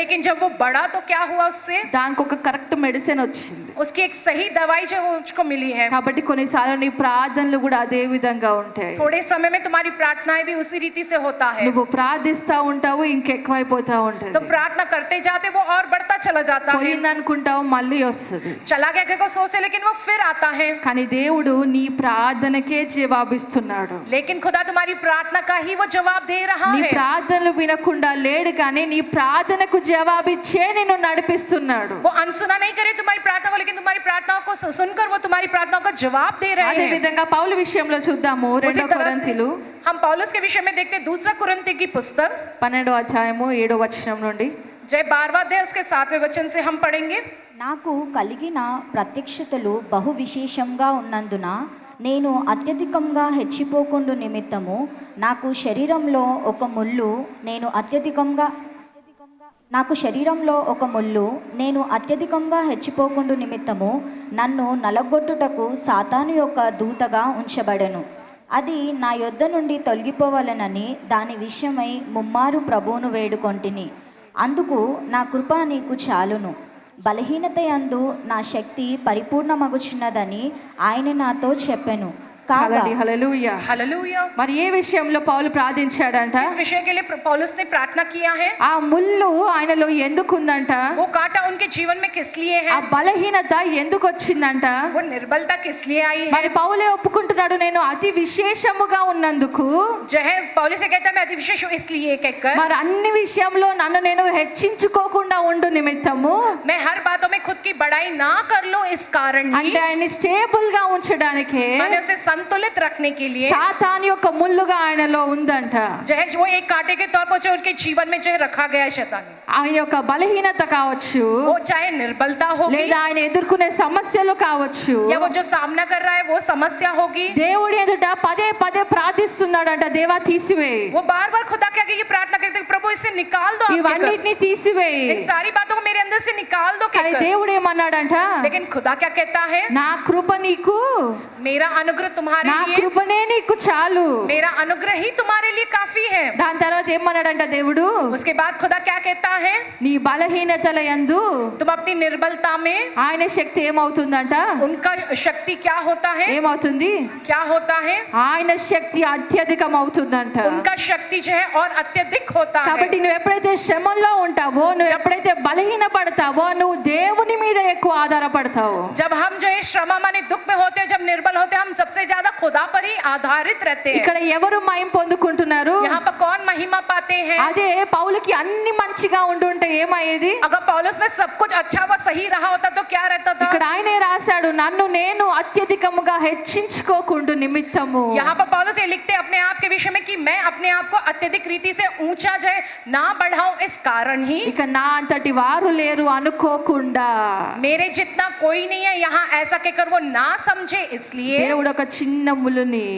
लेकिन जब वो बढ़ा तो क्या हुआ उससे? దానికి ఒక కరెక్ట్ మెడిసిన్ వచ్చింది. उसकी एक सही दवाई जो मुझको मिली है. కాబట్టి కొన్నిసార్లు నీ ప్రార్థనలు కూడా అదే విధంగా ఉంటాయి. थोड़े समय में तुम्हारी प्रार्थनाएं भी उसी रीति से होता है. నువ్వు ప్రార్థిస్తా ఉంటావు, ఇంకెక్కువైపోతా ఉంటది. तो प्रार्थना करते जाते वो और बढ़ता चला जाता है. పోయిందనుకుంటావు, మళ్ళీ వస్తుంది. चला गया को सोचते लेकिन वो फिर आता है. కానీ దేవుడు నీ ప్రార్థనకే జవాబిస్తున్నాడు. लेकिन खुदा तुम्हारी प्रार्थना का ही वो जवाब दे रहा నీ है. ప్రార్థనలు వినకుండా లేడు, కానీ నీ ప్రార్థనకు జవాబిచ్చే నిన్ను నడిపిస్తున్నాడు. वो अनसुना नहीं करे तुम्हारी प्रार्थना को, लेकिन तुम्हारी प्रार्थनाओं को सुनकर वो तुम्हारी प्रार्थनाओं का जवाब दे रहे అదే हैं. విధంగా పౌలు విషయంలో చూద్దాము. उसी 2 तरह కొరింథీలు से हम पौलुस के विषय में देखते हैं. 2 कुरिन्थी की पुस्तक 12వ అధ్యాయము 7వ వచనం నుండి. जय 12वां अध्याय उसके 7वें वचन से हम पढ़ेंगे. నాకు కలిగిన ప్రత్యక్షతలు బహు విశేషంగా ఉన్నందున నేను అత్యధికంగా హెచ్చిపోకుండు నిమిత్తము నాకు శరీరంలో ఒక ముళ్ళు నేను అత్యధికంగా హెచ్చిపోకుండు నిమిత్తము నన్ను నలగొట్టుటకు సాతాను యొక్క దూతగా ఉంచబడెను. అది నా యొద్ద నుండి తొలగిపోవాలనని దాని విషయమై ముమ్మారు ప్రభువును వేడుకొంటిని. అందుకు నా కృప నీకు చాలును, బలహీనత యందు నా శక్తి పరిపూర్ణమగుచున్నదని ఆయన నాతో చెప్పెను. కాగా హల్లెలూయా. हालेलुया. మరి ఏ విషయంలో పౌలు ప్రార్థించాడంట? इस विषय के लिए पौलुस ने प्रार्थना किया है. ఆ ముళ్ళు ఆయనలో ఎందుకు ఉందంట? वो कांटा उनके जीवन में किस लिए ఆ है? బలహీనత ఎందుకు వచ్చిందంట? वो निर्बलता किस लिए आई है? మరి పౌలే ఒప్పుకుంటున్నాడు, నేను అతి విశేషముగా ఉన్నందుకు. जो है पौलुस से कहता है मैं अति विशेष हूं इसलिए कहकर మరి అన్ని విషయంలో నన్ను నేను హెచ్చించుకోకుండా ఉండు నిమిత్తము, मैं हर बातों में खुद की बड़ाई ना कर लूं इस कारण ही అంటే ఆయన్ని స్టేబుల్ గా ఉంచడానికి मैंने उसे संतुलित रखने के लिए సాతాను యొక్క ముళ్ళుగా ఆయనలో ఉందంట. जो है वो एक कांटे के तौर पर जो उनके जीवन में जो है रखा गया है शैतान. ఆయన యొక్క బలహీనత కావచ్చు, वो चाहे निर्बलता होगी లేదా ఆయన ఎదుర్కొనే సమస్యలు కావచ్చు, या वो जो सामना कर रहा है वो समस्या होगी. దేవుడి ఎదుట పదే పదే ప్రార్థిస్తున్నాడంట, దేవా తీసివేయి, वो बार बार खुदा के आगे ये प्रार्थना करते हैं, प्रभु इसे निकाल दो आपके कर. ఇవన్నిటిని తీసివేయి. इन सारी बातों को मेरे अंदर से निकाल दो కానీ कहकर. దేవుడు ఏమన్నాడంట? लेकिन खुदा क्या कहता है? నా కృప నీకు, मेरा अनुग्रह तुम्हारे నా लिए, కృపనే నీకు చాలు. मेरा अनुग्रह ही तुम्हारे लिए काफी है. దాని తర్వాత ఏమన్నాడంట దేవుడు? उसके बाद खुदा क्या कहता है? నీ బలహీనతల యందు तुम अपनी निर्बलता में ఆయన శక్తి ఏమవుతుందంట? उनका शक्ति क्या होता है? ఏమవుతుంది? क्या होता है? ఆయన శక్తి అత్యధికం అవుతుందంట. उनका शक्ति जो है और अत्यधिक होता है. కాబట్టి నువ్వు ఎప్పుడైతే శ్రమల్లో ఉంటావో, నువ్వు ఎప్పుడైతే బలహీన పడతావో, నువ్వు దేవుని మీద ఎక్కువ ఆధారపడతావు. जब हम जो है श्रमा माने दुख में होते हैं, जब निर्बल होते हैं, हम सबसे ज्यादा खुदा पर ही आधारित रहते हैं. ఇక్కడ ఎవరు మహిమ పొందుకుంటున్నారు? यहाँ पर कौन महिमा पाते हैं? అదే పౌలుకి అన్ని మంచిగా ఉండుంటే ఏమయ్యేది? अगर पौलुस में सब कुछ अच्छा व सही रहा होता तो क्या रहता था? ఇక్కడ ఆయనే రాశాడు, నన్ను నేను అత్యధికముగా హెచ్చించుకోకుండు నిమిత్తము. यहाँ पर पौलुस ये लिखते हैं अपने आप के विषय में कि मैं अपने आप को अत्यधिक रीति से ऊंचा जाए ना बढ़ाऊं इस कारण ही ఇక నా అంతటి వారు లేరు అనుకోకుండా मेरे जितना कोई नहीं है यहाँ ऐसा कहकर वो ना समझे इसलिए దేవుడు ఒక చిన్న ములుని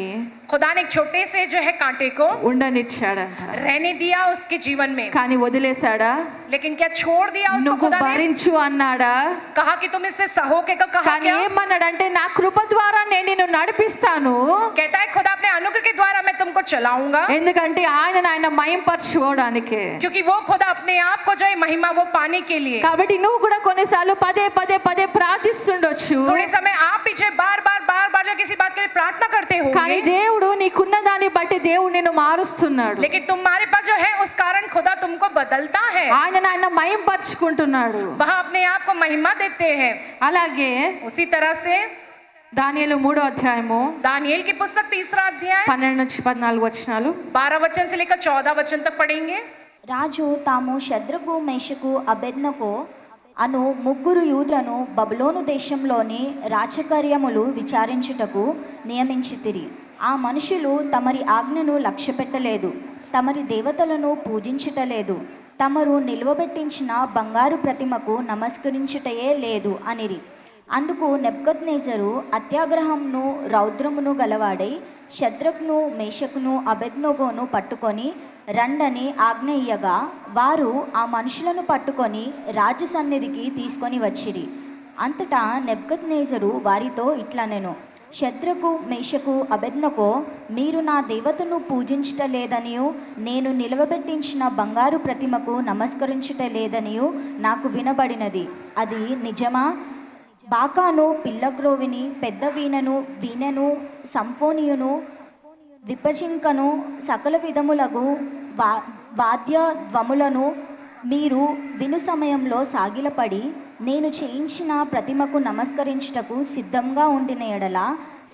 खुदा ने एक छोटे से जो है कांटे को ఉండనిచ్చాడంట. रहने दिया उसके जीवन में, కానీ వదిలేశాడా? लेकिन क्या छोड़ दिया उसको నువ్వు खुदा ने? భరించు అన్నాడా? कहा कि तुम इससे सहोगे का कहा కానీ क्या? ఏమన్నాడంటే నా కృప ద్వారా నేను నిన్ను నడిపిస్తాను, कहता है खुदा अपने अनुग्रह के द्वारा मैं तुमको चलाऊंगा, ఎందుకంటే ఆయన మహింపరచుకోవడానికి. क्योंकि वो खुदा अपने आप को जो है महिमा वो पाने के लिए. కాబట్టి నువ్వు కూడా కొన్నిసార్లు పదే ప్రార్థిస్తుండొచ్చు, थोड़े समय आप पीछे बार बार जो किसी बात के लिए प्रार्थना करते కానీ हो, దేవుడు నీకున్న దాన్ని బట్టి దేవుడు నిన్ను మారుస్తున్నాడు. लेकिन तुम्हारे पास जो है उस कारण खुदा तुमको बदलता है, ఆయన మహింపరచుకుంటున్నాడు. वह अपने आप को महिमा देते हैं. అలాగే उसी तरह से దానియేలు 3వ అధ్యాయము दानियेल की पुस्तक 3रा अध्याय 12 నుంచి 14 వచనాలు 12 वचन से लेकर 14 वचन तक पढ़ेंगे. రాజు తాము శద్రకు మేషకు అబేద్నెగో అను ముగ్గురు యూదులను బబులోను దేశంలోని రాచకార్యములు విచారించుటకు నియమించితిరి. ఆ మనుషులు తమరి ఆజ్ఞను లక్ష్యపెట్టలేదు, తమరి దేవతలను పూజించుటలేదు, తమరు నిలువబెట్టించిన బంగారు ప్రతిమకు నమస్కరించుటయే లేదు అనిరి. అందుకు నెబుకద్నెజరు అత్యాగ్రహమును రౌద్రమును గలవాడై శద్రకును మేషకును అబేద్నెగోను పట్టుకొని రండని ఆజ్ఞ ఇయ్యగా వారు ఆ మనుషులను పట్టుకొని రాజు సన్నిధికి తీసుకొని వచ్చిరి. అంతటా నెబుకద్నెజరు వారితో ఇట్లనెను, శద్రకు మేషకు అబేద్నెగో, మీరు నా దేవతను పూజించుటలేదనియు నేను నిలవబెట్టించిన బంగారు ప్రతిమకు నమస్కరించుటలేదనియు నాకు వినబడినది. అది నిజమా? బాకాను పిల్లగ్రోవిని పెద్ద వీణను సంఫోనియును విపచింకను సకల విధములగు వాద్యధ్వములను మీరు విను సమయంలో సాగిలపడి నేను చేయించిన ప్రతిమకు నమస్కరించుటకు సిద్ధంగా ఉండిన ఎడల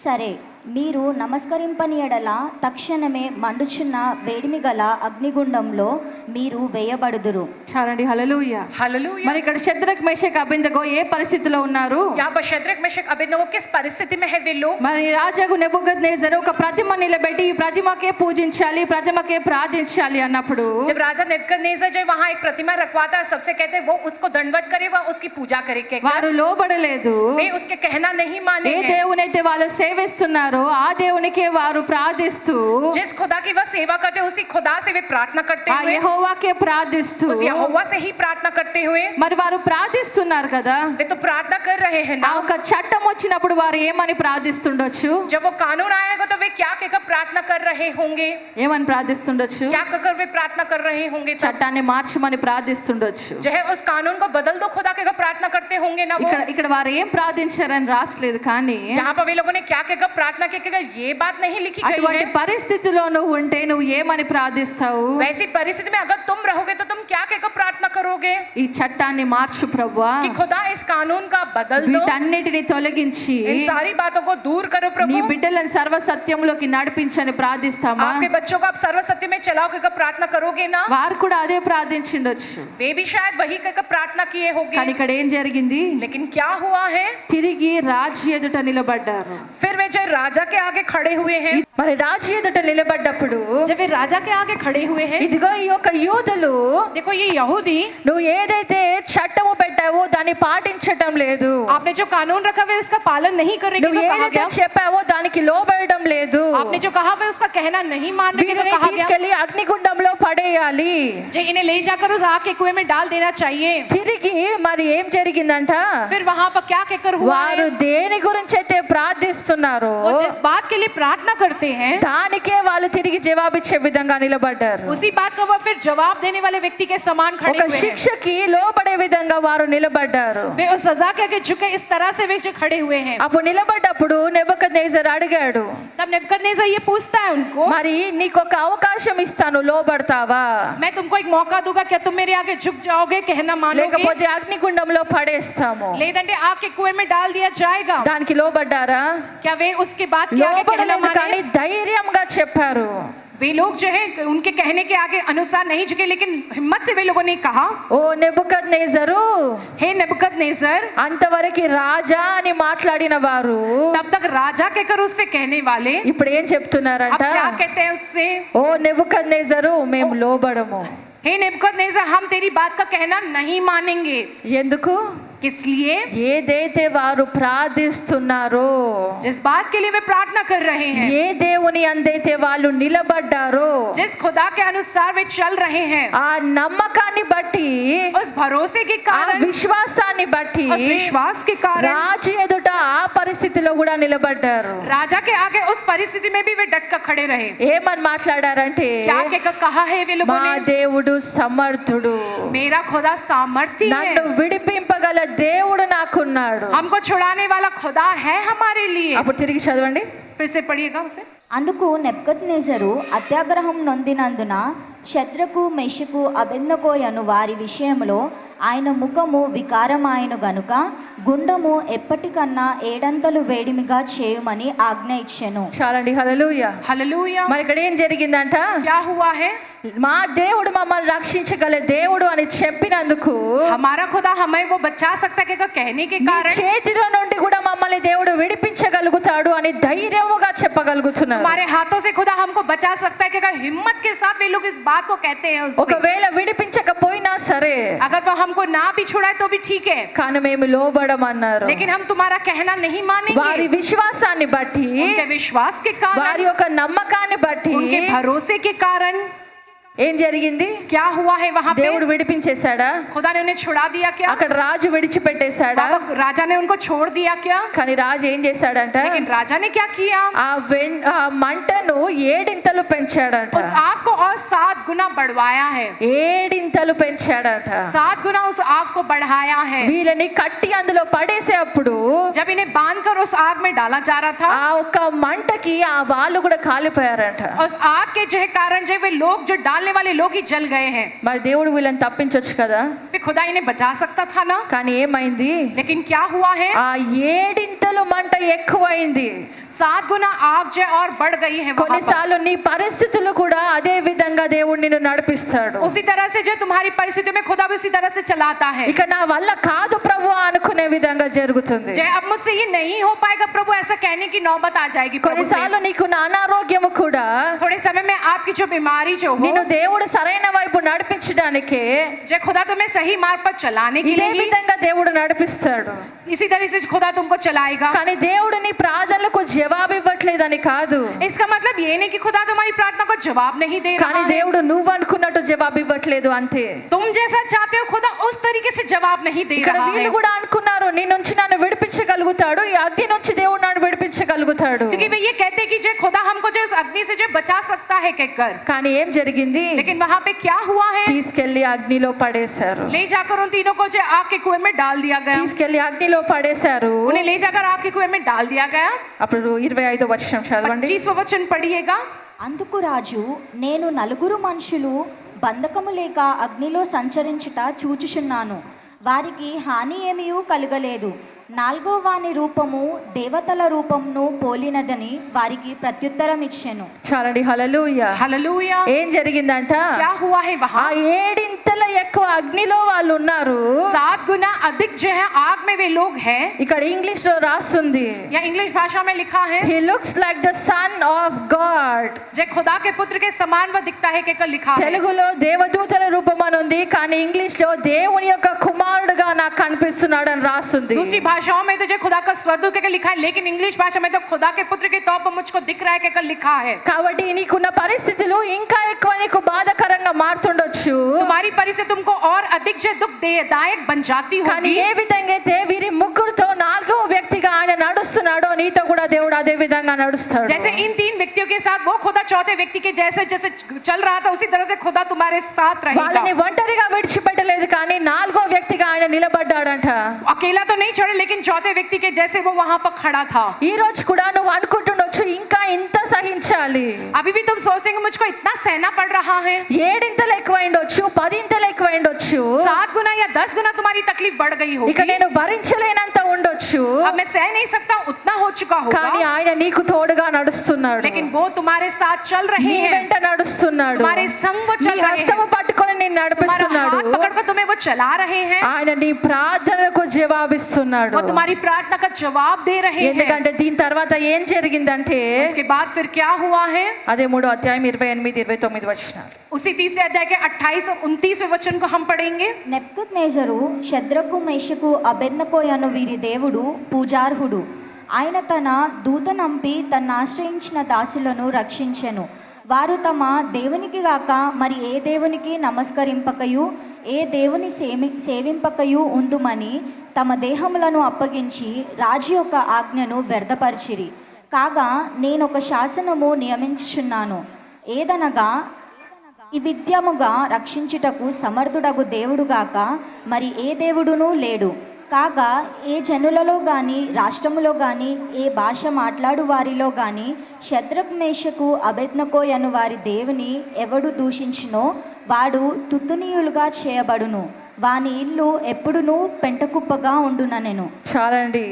సరే, మీరు నమస్కరింపని ఎడల తక్షణమే మండుచున్న వేడిమి గల అగ్నిగుండంలో మీరు వేయబడుదురు. చాలండి. హల్లెలూయా. हालेलुया. మరి ఇక్కడ శద్రక్ మేషక్ అబేద్నెగో ఏ పరిస్థితిలో ఉన్నారు? यहाँ पर शद्रक मेशक अबेदनगो किस परिस्थिति में है वे लोग? మరి రాజు నెబుకద్నెజరు ఒక ప్రతిమ నిలబెట్టి ఈ ప్రతిమకే పూజించాలి, ప్రతిమకే ప్రార్థించాలి అన్నప్పుడు जब राजा नेबुकदनेस्सर जो वहां एक प्रतिमा रखवाता है, सबसे कहते हैं वो उसको दंडवत करे, वह उसकी पूजा करे, వారు లోబడలేదు. वे उसके कहना नहीं माने ఏ हैं. దేవునైతే వాళ్ళు సేవిస్తున్నారో ఆ దేవునికే వారు ప్రార్థిస్తూ जिस खुदा की वह सेवा करते हैं, उसी खुदा से वे प्रार्थना करते ఆ हुए, యెహోవాకే ప్రార్థిస్తూ उस यहोवा से ही प्रार्थना करते हुए మరి వారు ప్రార్థిస్తున్నారు కదా. वे तो प्रार्थना कर रहे हैं ఆ ना. ఒక చట్టం వచ్చినప్పుడు వారు ఏమని ప్రార్థిస్తుండొచ్చు? जब वो कानून आएगा तो वे क्या कहकर प्रार्थना कर रहे होंगे? ఏమని ప్రార్థిస్తుండొచ్చు? क्या कहकर वे प्रार्थना कर रहे होंगे? तब చట్టాన్ని మార్చమని ప్రార్థిస్తుండొచ్చు. जो है उस कानून को बदल दो खुदा कहकर प्रार्थना करते होंगे ना. वो ఇక్కడ వారు ఏం ప్రార్థించారని రాసలేదు, కానీ यहाँ पर वे लोगों ने क्या कहकर प्रार्थना की, ये बात नहीं लिखी गई అటువంటి है. పరిస్థితిలో నువ్వు ఉంటే నువ్వు ఏమని ప్రార్థిస్తావు? वैसी परिस्थिति में अगर तुम रहोगे तो तुम क्या कहकर प्रार्थना करोगे? ఈ చట్టాన్ని మార్చు ప్రభువా, कि खुदा इस कानून का बदल दो, వీటన్నిటిని తొలగించి इन सारी बातों को दूर करो నీ प्रभु. బిడ్డలను సర్వ సత్యంలోకి నడిపించని ప్రార్థిస్తామా? आपके बच्चों को आप सर्व सत्य में चलाओ कहकर प्रार्थना करोगे ना. వారు కూడా అదే ప్రార్థించిండొచ్చు, वे भी शायद वही कहकर प्रार्थना किए కానీ होंगे. ఇక్కడ ఏం జరిగింది? लेकिन क्या हुआ है? తిరిగి రాజు ఎదుట నిలబడ్డారు. फिर वे जो राजा के आगे खड़े हुए हैं. మరి రాజు ఎదుట నిలబడ్డప్పుడు जब वे राजा के आगे खड़े हुए हैं, ఇదిగో ఈ యొక్క యూదులు देखो ये यहूदी, నువ్వు ఏదైతే చట్టము పెట్టావో దాన్ని పాటించటం లేదు, आपने जो कानून रखा हुआ है उसका पालन नहीं कर रहे నువ్వు हैं, कहा ఏదైతే गया. చెప్పావో దానికి లోబడడం లేదు, आपने जो कहा हुआ है उसका कहना नहीं मान रहे हैं, వీరిని कहा गया. తీసుకెళ్లి అగ్నిగుండంలో పడేయాలి. जे इन्हें ले जाकर उस आग के कुएं में डाल देना चाहिए. తిరిగి మరి ఏం జరిగిందంట? फिर वहां पर क्या कहकर हुआ వారు है? దేని గురించి అయితే ప్రార్థిస్తున్నారో वो जिस बात के लिए प्रार्थना करते हैं, దానికే వాళ్ళు తిరిగి జవాబిచ్చే విధంగా నిలబడ్డారు. उसी बात को वो फिर जवाब देने वाले व्यक्ति के समान खड़े ఒక हुए हैं. శిక్షకి లోబడే విధంగా వారు నిలబడ్డారు. वे उस सजा के आगे झुके इस तरह से वे जो खड़े हुए हैं. అప్పుడు నిలబడ్డప్పుడు నెబుకద్నెజరు అడిగాడు, तब नेबुकदनेस्सर ये पूछता है उनको, మరి నీకు ఒక అవకాశం ఇస్తాను, లోబడతావా? मैं तुमको एक मौका दूंगा, क्या तुम मेरे आगे झुक जाओगे, कहना मानोगे? లేకపోతే అగ్నిగుండంలో పడేస్తాము. लेదంటే आग के कुएं में डाल दिया जाएगा. దానికి లోబడ్డారా? क्या वे उसके बाद के आगे कहना లోబడలేదు, కానీ माने? ధైర్యంగా చెప్పారు. वे लोग जो है उनके कहने के आगे अनुसार नहीं झुके, लेकिन हिम्मत से वे लोगों ने कहा, ఓ నెబుకద్నెజరు, हे नेबुकदनेस्सर. అంతవరకు రాజా అని మాట్లాడిన వారు तब तक राजा कहकर उससे कहने वाले ఇప్పుడు ఏం अब చెప్తున్నారంట? क्या कहते हैं उससे, ఓ నెబుకద్నెజరు, మేము లోబడము. हे नेबुकदनेस्सर, हम तेरी बात का कहना नहीं मानेंगे. ఎందుకు? किस लिए? ఏదైతే వారు ప్రార్థిస్తున్నారో, जिस बात के लिए वे प्रार्थना कर रहे हैं, ఏ దేవుని అందైతే వాళ్ళు నిలబడ్డారో, जिस खुदा के अनुसार वे चल रहे हैं, ఆ నమ్మకాన్ని బట్టి, उस भरोसे के ఆ कारण, విశ్వాసాన్ని బట్టి उस विश्वास के कारण రాజు ఎదుట ఆ పరిస్థితిలో కూడా నిలబడ్డారు. राजा के आगे उस परिस्थिति में भी वे डट कर खड़े रहे. ఏమని మాట్లాడారంటే, क्या कहकर कहा है वे लोगों మా ने? దేవుడు సమర్థుడు, मेरा खुदा सामर्थी है, నన్ను విడిపింపగల దేవుడు నాకున్నాడు. हमको छुड़ाने वाला खुदा है हमारे लिए. అప్పుడు తిరిగి చదవండి. फिर से पढ़िएगा उसे. అందుకు నెబుకద్నెజరు అత్యాగ్రహం నొందినందున శద్రకు మెషకు అబెద్నెగోయను వారి విషయంలో ఆయన ముఖము వికారమాయను గనుక గుండము ఎప్పటికన్నా 7 వేడిమిగా చేయమని ఆజ్ఞ ఇచ్చెను. చాలండి, హల్లెలూయా. हालेलुया. మరి ఇక్కడ ఏం జరిగిందంట? क्या हुआ है? మా దేవుడు మమ్మల్ని రక్షించగల దేవుడు అని చెప్పినందుకు, हमारा खुदा हमें वो बचा सकता है कहने के నీ कारण, చేతిలో నుండి కూడా మమ్మల్ని దేవుడు విడిపించగలుగుతాడు అని ధైర్యముగా చెప్పగలుగుతున్నారు. हमारे हाथों से खुदा हमको बचा सकता है कि हिम्मत के साथ वे लोग इस बात को कहते हैं उससे. ఒకవేళ విడిపించకపోయినా సరే, अगर वो हमको ना भी छुड़ाए तो भी ठीक है, కానీ మేము లోబడమన్నారు. लेकिन हम तुम्हारा कहना नहीं వారి मानेंगे. విశ్వాసాన్ని బట్టి, उनके विश्वास के వారి कारण, యొక్క నమ్మకాన్ని బట్టి उनके भरोसे के कारण ఏం జరిగింది? क्या हुआ है वहां पे? దేవుడు విడిపించేశాడా? खुदा ने उन्हें छुड़ा दिया क्या? అక్కడ రాజు విడిచిపెట్టేశాడా? बाबा राजा ने उनको छोड़ दिया क्या? కానీ రాజు ఏం చేశాడంట? लेकिन राजा ने क्या किया? ఆ మంటను 7 పెంచాడంట. उस आग को और 7 गुना बढ़वाया है. 7 పెంచాడట. 7 गुना उस आग को बढ़ाया है. వీళ్ళని కట్టి అందులో పడేసేప్పుడు जब इन्हें बांधकर उस आग में डाला जा रहा था, ఆ ఒక్క మంటకి ఆ వాళ్ళు కూడా కాలిపోయారంట. उस आग के जो है कारण जो वे लोग जो डालने वाले लोग ही जल गए हैं. మరి దేవుడు వీళ్ళని తప్పించొచ్చు కదా, फिर खुदा इन्हें बचा सकता था ना. కానీ ఏమైంది? लेकिन क्या हुआ है? ఆ 7 మంట ఎక్కువైంది. 7 गुना आग जो है और बढ़ गई है वहां पर. కొన్నిసార్లు నీ పరిస్థితులు కూడా అదే విధంగా దేవుడు నిన్ను నడిపిస్తాడు. उसी तरह से जो तुम्हारी परिस्थिति में खुदा भी उसी तरह से चलाता है. ఇక నా వల్ల కాదు ప్రభు అనుకునే విధంగా జరుగుతుంది. जो अब मुझसे ये नहीं हो पाएगा प्रभु ऐसा कहने की नौबत आ जाएगी प्रभु से. కొన్నిసార్లు నీకు నా అనారోగ్యము కూడా थोड़े समय में आपकी जो बीमारी जो हो, నిన్ను దేవుడు సరైన వైపు నడిపించడానికి जो खुदा तुम्हें सही मार्ग पर चलाने के ఇదే लिए ही విధంగా దేవుడు నడిపిస్తాడు. इसी तरह से खुदा तुमको चलाएगा. కానీ దేవుడు నీ ప్రార్థనలకు జవాబు ఇవ్వట్లేదని కాదు, इसका मतलब ये नहीं कि खुदा तुम्हारी प्रार्थना को जवाब नहीं दे కానీ रहा है. దేవుడు నువ్వు అనుకున్నట్టు జవాబు ఇవ్వట్లేదు అంతే. तुम जैसा चाहते हो खुदा उस तरीके से जवाब नहीं दे ఇక్కడ रहा వీళ్ళు है. కూడా అనుకున్నారు నీ నుంచి నన్ను విడిపించగలుగుతాడు, ఈ అగ్ని నుంచి దేవుడు నన్ను విడిపించగలుగుతాడు. क्योंकि वे ये कहते कि जो खुदा हमको जो इस अग्नि से जो बचा सकता है कहकर, కానీ ఏం జరిగింది? लेकिन वहां पे क्या हुआ है? తీసుకెళ్లి అగ్నిలో పడేశారు. ले जाकर उन तीनों को जो आग के कुएं में डाल दिया गया. తీసుకెళ్లి అగ్నిలో పడేశారు. उन्हें ले जाकर आग के कुएं में डाल दिया गया. అప్పుడు 25వ వచనం చదవండి. 25वां वचन पढ़िएगा. అందుకు రాజు, నేను 4 మనుషులు బంధకము లేక అగ్నిలో సంచరించుట చూచుచున్నాను, వారికి హాని ఏమీయూ కలుగలేదు. 4వ వాని రూపము దేవతల రూపమును పోలినదని వారికి ప్రత్యుత్తరం ఇచ్చెను. చాలండి, హల్లెలూయా. हालेलुया. ఏం జరిగిందంట? क्या हुआ है ఆ वहां? 7 ఎక్కువ అగ్నిలో వాళ్ళు ఉన్నారు. 7 गुना अधिक जो है आग में वे लोग हैं. ఇక్కడ ఇంగ్లీష్ లో రాస్తుంది, या इंग्लिश भाषा में लिखा है he looks like the son of God. जो खुदा के पुत्र के समान वह दिखता है कहकर लिखा है. తెలుగులో దేవదూతల రూపం అని ఉంది, కానీ ఇంగ్లీష్ లో దేవుని యొక్క కుమారుడుగా నాకు కనిపిస్తున్నాడు అని రాస్తుంది. दूसरी भाषाओं में तो जो खुदा का स्वरदूत कहकर लिखा है, लेकिन इंग्लिश भाषा में तो खुदा के पुत्र के तौर पर मुझको दिख रहा है कहकर लिखा है. కాబట్టి నీకున్న పరిస్థితులు ఇంకా ఎక్కువ నీకు బాధకరంగా మారుతుండొచ్చు, तुम्हारी परिस्थिति तुमको और अधिक जो दुखदायक बन जाती కానీ होगी. ఏ విధంగా అయితే వీరి ముగ్గురుతో 4వ వ్యక్తిగా ఆయన నడుస్తున్నాడో నీతో కూడా దేవుడు అదే విధంగా నడుస్తాడు. जैसे इन 3 व्यक्तियों के साथ वो खुदा चौथे व्यक्ति के जैसे जैसे चल रहा था, उसी तरह से खुदा तुम्हारे साथ వాళ్ళని रहेगा. ఒంటరిగా విడిచిపెట్టలేదు, కానీ 4వ వ్యక్తిగా ఆయన నిలబడ్డాడంట. अकेला तो नहीं छोड़े, लेकिन चौथे व्यक्ति के जैसे वो वहां पर खड़ा था. ఈ రోజు కూడా నువ్వు అనుకుంటుండొచ్చు ఇంకా ఇంత సహించాలి, अभी भी तुम सोचेंगे मुझको इतना सहना पड़ रहा है. 7 ఎక్కువైండొచ్చు, 10 ఎక్కువైండొచ్చు, 7 गुना या 10 गुना तुम्हारी तकलीफ बढ़ गई ఇక होगी. నేను భరించలేనంత ఉండొచ్చు, अब मैं सह नहीं सकता, उतना हो चुका కానీ होगा, ఆయన నీకు తోడుగా నడుస్తున్నాడు, लेकिन वो तुम्हारे साथ चल रहे నీ हैं, వెంట నడుస్తున్నాడు, तुम्हारे संग वो నీ चल रहे హస్తము हैं, పట్టుకొని నిన్ను तुम्हारा నడిపిస్తున్నాడు. हाथ पकड़कर तुम्हें वो चला रहे हैं, ఆయన నీ ప్రార్థనలకు జవాబిస్తున్నాడు. वो तुम्हारी प्रार्थना का जवाब दे रहे हैं। ఎందుకంటే దీని తర్వాత ఏం జరిగిందంటే उसके बाद फिर क्या हुआ है? అదే 3వ అధ్యాయం 28-29 వచనాలు. उसी तीसरे अध्याय के 28 और 29वें वचन को हम पढ़ेंगे। నెబుకద్నెజరు షద్రకు మేషకు అబేద్నెగోయను వీరి దేవుడు పూజార్హుడు. ఆయన తన దూతనంపి తన్ను ఆశ్రయించిన దాసులను రక్షించెను. వారు తమ దేవునికి గాక మరి ఏ దేవునికి నమస్కరింపకయు ఏ దేవుని సేవింపకయు ఉందుమని తమ దేహములను అప్పగించి రాజు యొక్క ఆజ్ఞను వ్యర్థపరిచిరి. కాగా నేనొక శాసనము నియమించుచున్నాను, ఏదనగా ఈ విద్యముగా రక్షించుటకు సమర్థుడగు దేవుడుగాక మరి ఏ దేవుడునూ లేడు. కాగా ఏ జనులలో గాని రాష్ట్రములో గాని ఏ భాష మాట్లాడు వారిలో గాని షద్రక్ మేషకు అబేద్నెగో అను వారి దేవుని ఎవడు దూషించునో వాడు తుత్తునీయులుగా చేయబడును. వాని ఇల్లు ఎప్పుడునూ పెంటకుప్పగా ఉండుననెను. చాలండి.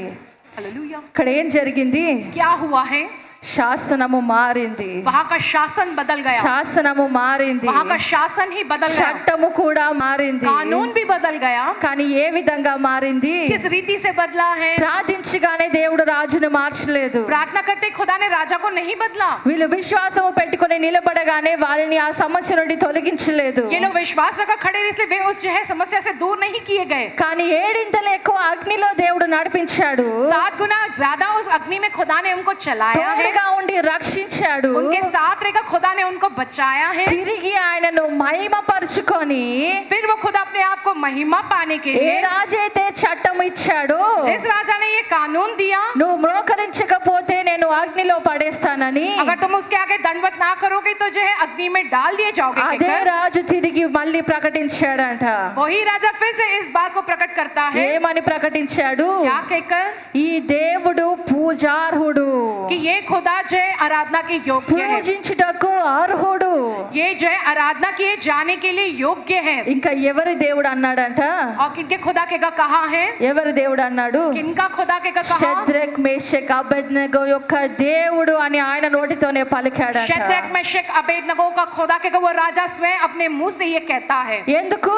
हालेलुया। ఇక్కడ ఏం జరిగింది? क्या हुआ है? శాసనము మారింది, वहाँ का शासन बदल गया, శాసనము మారింది, वहाँ का शासन ही बदल गया, చట్టము కూడా మారింది. कानून भी बदल गया। కానీ ఏ విధంగా మారింది? किस रीति से बदला है? ప్రార్థించగానే దేవుడు రాజుని మార్చలేదు. प्रार्थना करते खुदा ने राजा को नहीं बदला। వీళ్ళు విశ్వాసము పెట్టుకొని నిలబడగానే వాళ్ళని ఆ సమస్య నుండి తొలగించలేదు. ये लोग विश्वास रखकर खड़े रहे, इसलिए वे उस जो है समस्या से दूर नहीं किए गए। కానీ ఏడింతలు ఎక్కువ అగ్నిలో దేవుడు నడిపించాడు, 7 गुना ज्यादा उस अग्नि में खुदा ने उनको चलाया है, తోడుగా ఉండి రక్షించాడు. उनके साथ रहकर खुदा ने उनको बचाया है। తిరిగి ఆయనను మహిమపరుచుకొని फिर वो खुदा अपने आप को महिमा पाने के ఏ लिए రాజు అయితే చట్టం ఇచ్చాడో, जिस राजा ने ये कानून दिया, నువ్వు మోకరించకపోతే నేను అగ్నిలో పడేస్తానని, अगर तुम उसके आगे दंडवत ना करोगे तो जो है अग्नि में डाल दिए जाओगे అదే कहकर, రాజు తిరిగి మళ్ళీ ప్రకటించాడంట. वही राजा फिर से इस बात को प्रकट करता है। ఏమని ప్రకటించాడు? क्या कहकर? ఈ దేవుడు పూజార్హుడు, कि ये खुदा जो है आराधना के योग्य है, పూజించుటకు అర్హుడు. ये जो है आराधना किए जाने के लिए योग्य है। ఇంకా ఎవరి దేవుడు అన్నాడంట? और किनके खुदा के का कहा है? ఎవరి దేవుడు అన్నాడు? किनका खुदा के का कहा? షద్రక్ మేషక్ అబేద్నెగో యొక్క దేవుడు అని ఆయన నోటితోనే పలికాడంట. शद्रक मेशक अबेदनगो का खुदा के वो राजा स्वयं अपने मुंह से ये कहता है। ఎందుకు?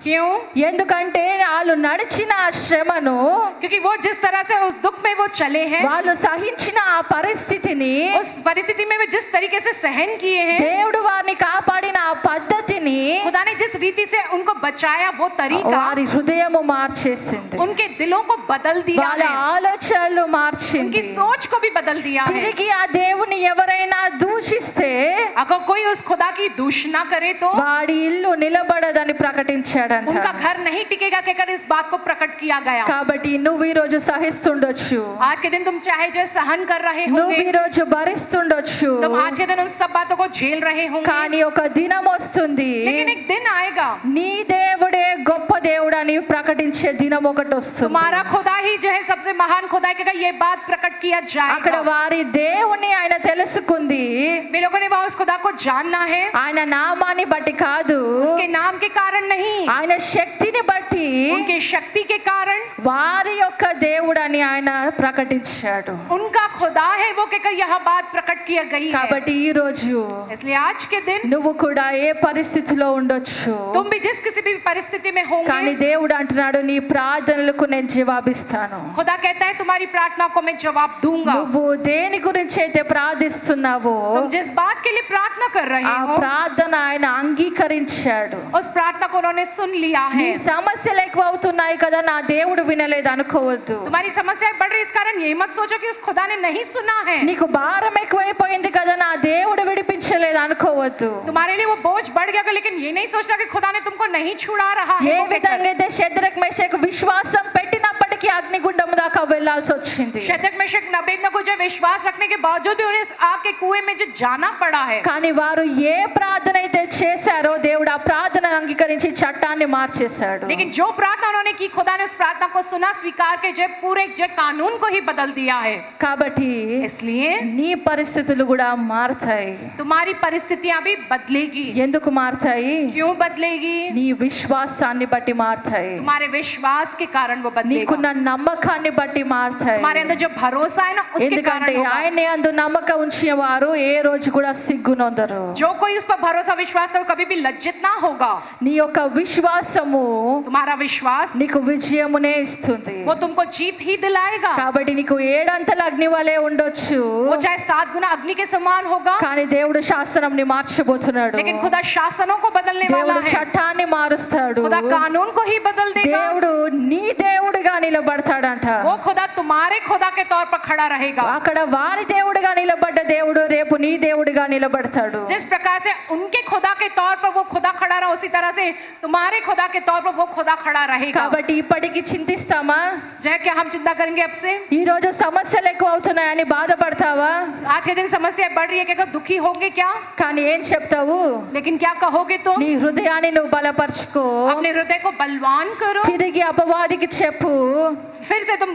क्यों? ఎందుకంటే వాళ్ళు నడిచిన ఆ శ్రమను, क्योंकि वो जिस तरह से उस दुख में वो चले हैं, వాళ్ళు సహించిన ఆ పరిస్థితిని, उस परिस्थिति में वे जिस तरीके से सहन किए हैं, దేవుడు వారిని కాపాడిన ఆ పద్ధతిని खुदा ने जिस रीति से उनको बचाया वो तरीका వారి హృదయము మార్చేసింది, उनके दिलों को बदल दिया వాళ్ళ है, ఆలోచనలు उनकी మార్చింది. सोच को भी बदल दिया है। తిరిగి ఆ దేవుని ఎవరైనా దూషిస్తే अगर कोई उस खुदा की दूषणा करे तो వాడి ఇల్లు నిలబడదని ప్రకటించాడంట. उनका घर नहीं टिकेगा कहकर इस बात को प्रकट किया गया। కాబట్టి నువ్వు ఈ రోజు సహిస్తుండొచ్చు, आज के दिन तुम चाहे जो सहन कर रहे నువ్వు ఈ होंगे, రోజు భరిస్తుండొచ్చు, तुम आज के दिन उन सब बातों को झेल रहे होंगे, కానీ ఒక దినం వస్తుంది लेकिन एक दिन आएगा నీ దేవుడే గొప్ప దేవుడు అని ప్రకటించే దినం ఒకటి వస్తుంది. तुम्हारा खुदा ही जो है सबसे महान खुदा के ये बात प्रकट किया అక్కడ जाएगा। వారి దేవుని ఆయన తెలుసుకుంది, वे लोगों ने वहाँ उस खुदा को जानना है, ఆయన నామాన్ని బట్టి కాదు, उसके नाम के कारण नहीं, ఆయన శక్తిని బట్టి उनके शक्ति के कारण వారి యొక్క దేవుడు అని ఆయన ప్రకటించాడు. उनका खुदा है वो कहकर यह बात प्रकट किया गई है। కాబట్టి ఈ రోజు इसलिए आज के दिन నువ్వు కూడా ఏ పరిస్థితిలో ఉండొచ్చు, तुम भी जिस किसी भी परिस्थिति में కానీ होंगे, దేవుడు అంటున్నాడు నీ ప్రార్థనలకు నేను జవాబిస్తాను. खुदा कहता है तुम्हारी प्रार्थनाओं को मैं जवाब दूंगा। నువ్వు దేని గురించి అయితే ప్రార్థిస్తున్నావో तुम जिस बात के लिए प्रार्थना कर रहे ఆ हो ప్రార్థన ఆయన అంగీకరించాడు. उस प्रार्थना को उन्होंने सुन लिया నీ है। సమస్యలు ఎక్కువ అవుతున్నాయి కదా, నా దేవుడు వినలేదు అనుకోవద్దు. तुम्हारी समस्याएं बढ़ रही, इस कारण ये मत सोचो कि उस खुदा ने नहीं सुना है। నీకు భారం ఎక్కువైపోయింది కదా, నా దేవుడు విడిపించలేదు అనుకోవద్దు. तुम्हारे लिए वो बोझ बढ़ गया, लेकिन ये नहीं सोचना कि खुदा ने तुमको नहीं छुड़ा रहा है। ఏ वो कहकर, విధంగా అయితే షద్రక్ మేషక్ విశ్వాసం పెట్టినప్పటికీ అగ్నిగుండం దాకా వెళ్లాల్సి వచ్చింది, शद्रक मेशक अबेदनगो जो विश्वास रखने के बावजूद भी उन्हें आग के कुएं में जो जाना पड़ा है, కానీ వారు ఏ ప్రార్థన అయితే చేశారో దేవుడు ఆ ప్రార్థన అంగీకరించి చట్టాన్ని మార్చేశాడు. लेकिन जो प्रार्थना उन्होंने की, खुदा ने उस प्रार्थना को सुना, स्वीकार के जो पूरे जो कानून को ही बदल दिया है. కాబట్టి इसलिए నీ పరిస్థితులు కూడా మారుతాయి. तुम्हारी परिस्थितियां भी बदलेगी. ఎందుకు మారుతాయి? क्यों बदलेगी? నీ విశ్వాసాన్ని బట్టి మారుతాయి. तुम्हारे विश्वास के कारण वो बदलेगा. నీకున్న నమ్మకాన్ని బట్టి మారుతాయి. तुम्हारे अंदर जो भरोसा है ना, उसके कारण ఎందుకంటే होगा. ఆయన యందు నమ్మకం ఉంచిన వారు ఏ రోజు కూడా సిగ్గునొందరు. जो कोई उस पर भरोसा विश्वास करे कभी भी लज्जित ना होगा. నీ యొక్క విశ్వాసము तुम्हारा विश्वास నీకు విజయమునే ఇస్తుంది. वो तुमको जीत ही दिलाएगा. కాబట్టి నీకు ఏడంతల అగ్ని వలె ఉండొచ్చు, वो चाहे 7 गुना अग्नि के समान होगा, కానీ దేవుడు శాసనంని మార్చబోతున్నాడు. लेकिन खुदा शासनों को बदलने वाला దేవుడు है. చట్టాన్ని మారుస్తాడు. खुदा कानून को ही बदल देगा. దేవుడు నీ దేవుడిగా నిలబడతాడంట. वो खुदा तुम्हारे खुदा के तौर पर खड़ा रहेगा. అక్కడ వారి దేవుడిగా నిలబడ్డ దేవుడు రేపు నీ దేవుడిగా నిలబడతాడు. जिस प्रकार से उनके खुदा के तौर पर वो खुदा खड़ा रहा, उसी तरह से तुम्हारे खुदा के तौर पर वो खुदा खड़ा रहेगा. కాబట్టి ఇప్పటికి చింతిస్తామా? जय क्या हम चिंता करेंगे अब से? ఈ రోజు సమస్యలు ఎక్కువ అవుతున్నాయని బాధపడతావా? आज के दिन समस्या बढ़ रही है, क्या दुखी होंगे क्या? కానీ ఏం చెప్తావు? लेकिन क्या कहोगे तुम? నీ హృదయాన్ని నువ్వు బలపరుచుకో. अपने हृदय को बलवान करो. తిరిగి అపవాదికి చెప్పు. फिर से तुम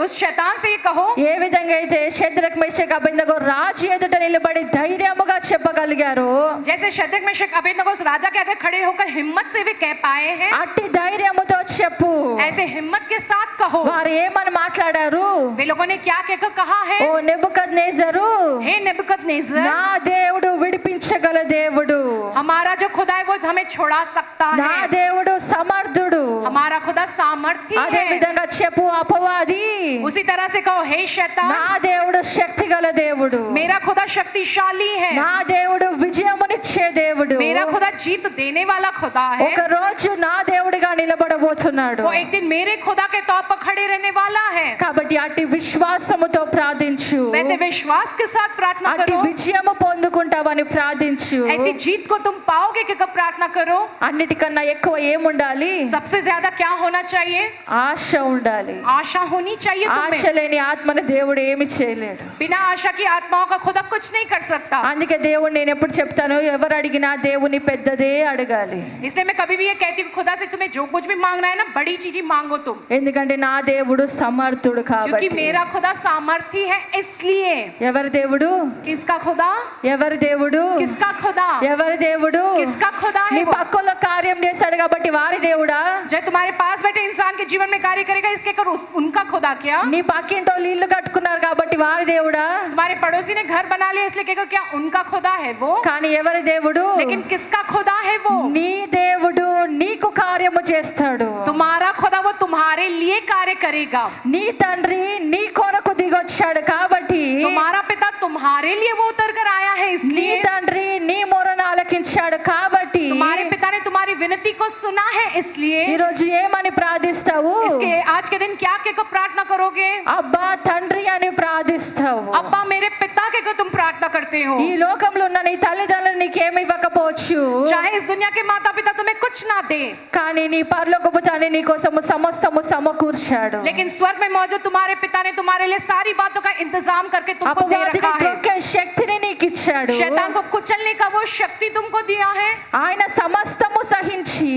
उस शैतान से ये कहो. ఏ విధంగా అయితే షద్రక్ మేషక్ అబేద్నెగో రాజు ఎదుట నిలబడి ధైర్యముగా చెప్పగలిగారు, जैसे शद्रक मेशक अबेदनगो उस राजा के आगे खड़े होकर हिम्मत से वे कह पाए हैं, అట్టి ధైర్యముతో చెప్పు. ऐसे हिम्मत के साथ कहो. వారు ఏమని మాట్లాడారు? वे लोगों ने क्या कहकर कहा है? ఓ నెబుకద్నెజరు, हे नेबुकदनेस्सर, నా దేవుడు విడిపించగల దేవుడు, हमारा जो खुदा है वो हमें छुड़ा सकता నా है. దేవుడు సమర్థుడు. हमारा खुदा सामर्थी అదే है. విధంగా చెప్పు అపవాది, उसी तरह से कहो, हे शैतान, నా దేవుడు శక్తిగల దేవుడు, मेरा खुदा शक्तिशाली है. నా దేవుడు విజయమునిచ్చే దేవుడు. मेरा खुदा जीत देने वाला खुदा है. ఒక రోజు నా దేవుడిగా నిలబడబోతున్నాడు. वो एक दिन मेरे खुदा के तौर पर खड़े रहने वाला है. కాబట్టి అట్టి విశ్వాసముతో ప్రార్థించు. वैसे विश्वास के साथ प्रार्थना అట్టి करो. విజయము పొందుకుంటావని ప్రార్థించు. ऐसी जीत को तुम पाओगे कि कब प्रार्थना करो. అన్నిటికన్నా ఎక్కువ ఏముండాలి? सबसे ज्यादा क्या होना चाहिए? ఆశ ఉండాలి. आशा होनी चाहिए ఆశ तुम्हें. లేని ఆత్మను దేవుడు ఏమి చేయలేడు. बिना आशा की आत्माओं का खुदा कुछ नहीं कर सकता. అందుకే దేవుడు నేను ఎప్పుడు చెప్తాను, ఎవరు అడిగినా దేవుని పెద్దదే అడగాలి. इसलिए मैं कभी भी ये कहती हूँ, खुदा से तुम्हें जो कुछ भी मांगना है ना, बड़ी चीजें मांगो तुम, ఎందుకంటే నా దేవుడు సమర్థుడు क्योंकि కాబట్టి. मेरा खुदा सामर्थी है. इसलिए ఎవరి దేవుడు? किसका खुदा? ఎవరి దేవుడు? किसका खुदा? ఎవరి దేవుడు? किसका खुदा నీ है वो? పక్కలో కార్యం చేశాడు కాబట్టి వారి దేవుడా? जो तुम्हारे पास बैठे इंसान के जीवन में कार्य करेगा, इसके कर उनका खुदा क्या? నీ పక్కింటోళ్ళు ఇల్లు కట్టుకున్నారు కాబట్టి వారి దేవుడా? तुम्हारे पड़ोसी ने घर बना लिया इसलिए कहकर क्या उनका खुदा है वो? కానీ ఎవరి దేవుడు? लेकिन किसका खुदा है वो? నీ దేవుడు నీకు కార్యము చేస్తాడు. तुम्हारा खुदा वो तुम्हारे लिए कार्य करेगा. నీ తండ్రి నీ కొరకు దిగొచ్చాడు కాబట్టి, तुम्हारा पिता तुम्हारे लिए वो उतर कर आया है, నీ इसलिए తండ్రి నీ మొరను ఆలకించాడు కాబట్టి तुम्हारे पिता ने तुम्हारी विनती को सुना है. इसलिए ఈ రోజు ఏమని ప్రార్థిస్తావు? इसके आज के दिन क्या कहकर प्रार्थना करोगे? అబ్బా తండ్రి అని ప్రార్థిస్తావు. अब्बा मेरे पिता कहकर तुम प्रार्थना करते हो. ఈ లోకంలో ఉన్న నీ తల్లిదండ్రులు నీకేమి ఇవ్వకపోవచ్చు, चाहे इस दुनिया के माता पिता तुम्हें कुछ ना दे, కానీ నీ పరలోకపు తండ్రి నీ కోసము సమస్తము సమకూర్చాడు. लेकिन स्वर्ग में मौजूद तुम्हारे पिता ने तुम्हारे लिए सारी बातों का इंतजाम करके तुमको दे అపవాదిని रखा है. త్రొక్కే శక్తిని నీకు ఇచ్చాడు. शैतान को कुचलने का वो शक्ति तुमको दिया है. ఆయన సమస్తము సహించి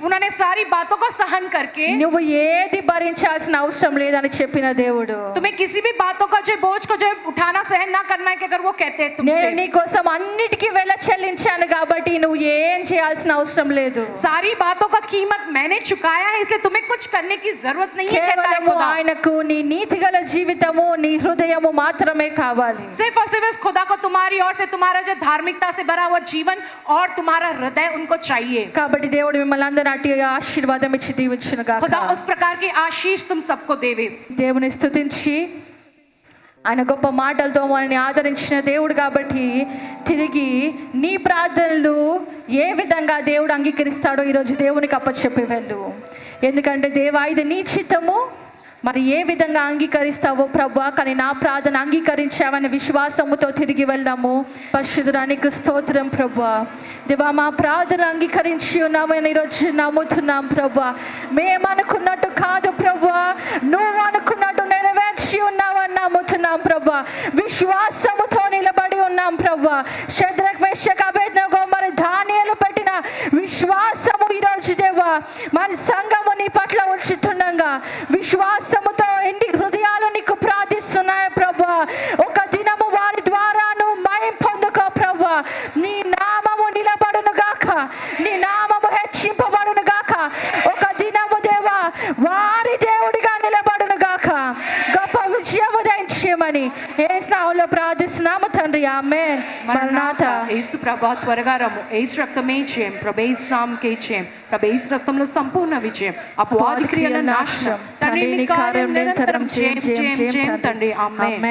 उन्होंने सारी बातों को सहन करके నువ్వు ఏది భరించాల్సిన అవసరం లేదని చెప్పిన దేవుడు. तुम्हें किसी भी बातों का जो बोझ को जो उठाना सहन ना करना है, कि अगर वो कहते हैं నేను तुमसे నీ కోసం అన్నిటికీ వెల చెల్లించాను కాబట్టి నువ్వు ఏం చేయాల్సిన అవసరం లేదు. सारी बातों का कीमत मैंने चुकाया है, इसलिए तुम्हें कुछ करने की जरूरत नहीं है, कहता है కేవలము खुदा. ఆయనకు నీ నీతిగల జీవితము నీ హృదయము మాత్రమే కావాలి. सिर्फ और सिर्फ इस खुदा को तुम्हारी ओर से तुम्हारा जो धार्मिकता से भरा हुआ जीवन और तुम्हारा हृदय उनको चाहिए. కాబట్టి దేవుడు మిమ్మల్ని అందరినీ అట్టి ఆశీర్వాదం ఇచ్చి దీవించును గాక. खुदा उस प्रकार की आशीष तुम सबको देवे. దేవుని స్తుతించి ఆయన గొప్ప మాటలతో మనల్ని ఆదరించిన దేవుడు కాబట్టి తిరిగి నీ ప్రార్థనలు ఏ విధంగా దేవుడు అంగీకరిస్తాడో ఈరోజు దేవునికి అప్పచెప్పి వెళ్ళు. ఎందుకంటే దేవా ఇది నీ చిత్తము, మరి ఏ విధంగా అంగీకరిస్తావో ప్రభువా, కానీ నా ప్రార్థన అంగీకరించావని విశ్వాసముతో తిరిగి వెళ్దాము. పరిశుద్ధురానికి స్తోత్రం ప్రభువా. దేవా మా ప్రార్థన అంగీకరించి ఉన్నామని ఈరోజు నమ్ముతున్నాం ప్రభువా. మేమనుకున్నట్టు కాదు ప్రభువా, నువ్వు అనుకున్నట్టు నెరవేర్చి ఉన్నావని నమ్ముతున్నాం ప్రభువా. విశ్వాసముతో నిలబడి ఉన్నాం ప్రభువా. షద్రక్ మేషక్ అబేద్నెగో మరి దానియేలు పెట్టి మరి సంఘము నీ పట్ల ఉంచుతుండగా విశ్వాసముతో ఎన్ని హృదయాలు నీకు ప్రార్థిస్తున్నాయి ప్రభా. ఒక దినము వారి ద్వారా నువ్వు మయం పొందుకో ప్రభా. నీ నామము నిలబడును గాక, నీ నామము హెచ్చింపబడును గాక. ఒక దినము దేవా వారి దేవుడిగా నిలబడును గాక. గొప్ప విజయము దయచేయమని యేసు నామములో ప్రార్థిస్తున్నాము తండ్రి, ఆమేన్. మరణాథా. యేసు ప్రభా త్వరగా రమ్ము. యేసు రక్తమే జయం, ప్రభు యేసు నామకే జయం, ప్రభు యేసు రక్తంలో సంపూర్ణ విజయం, అపవాది క్రియల నాశనం. తండ్రి నీ కార్యం నిరంతరం జయం జయం జయం తండ్రి, ఆమేన్.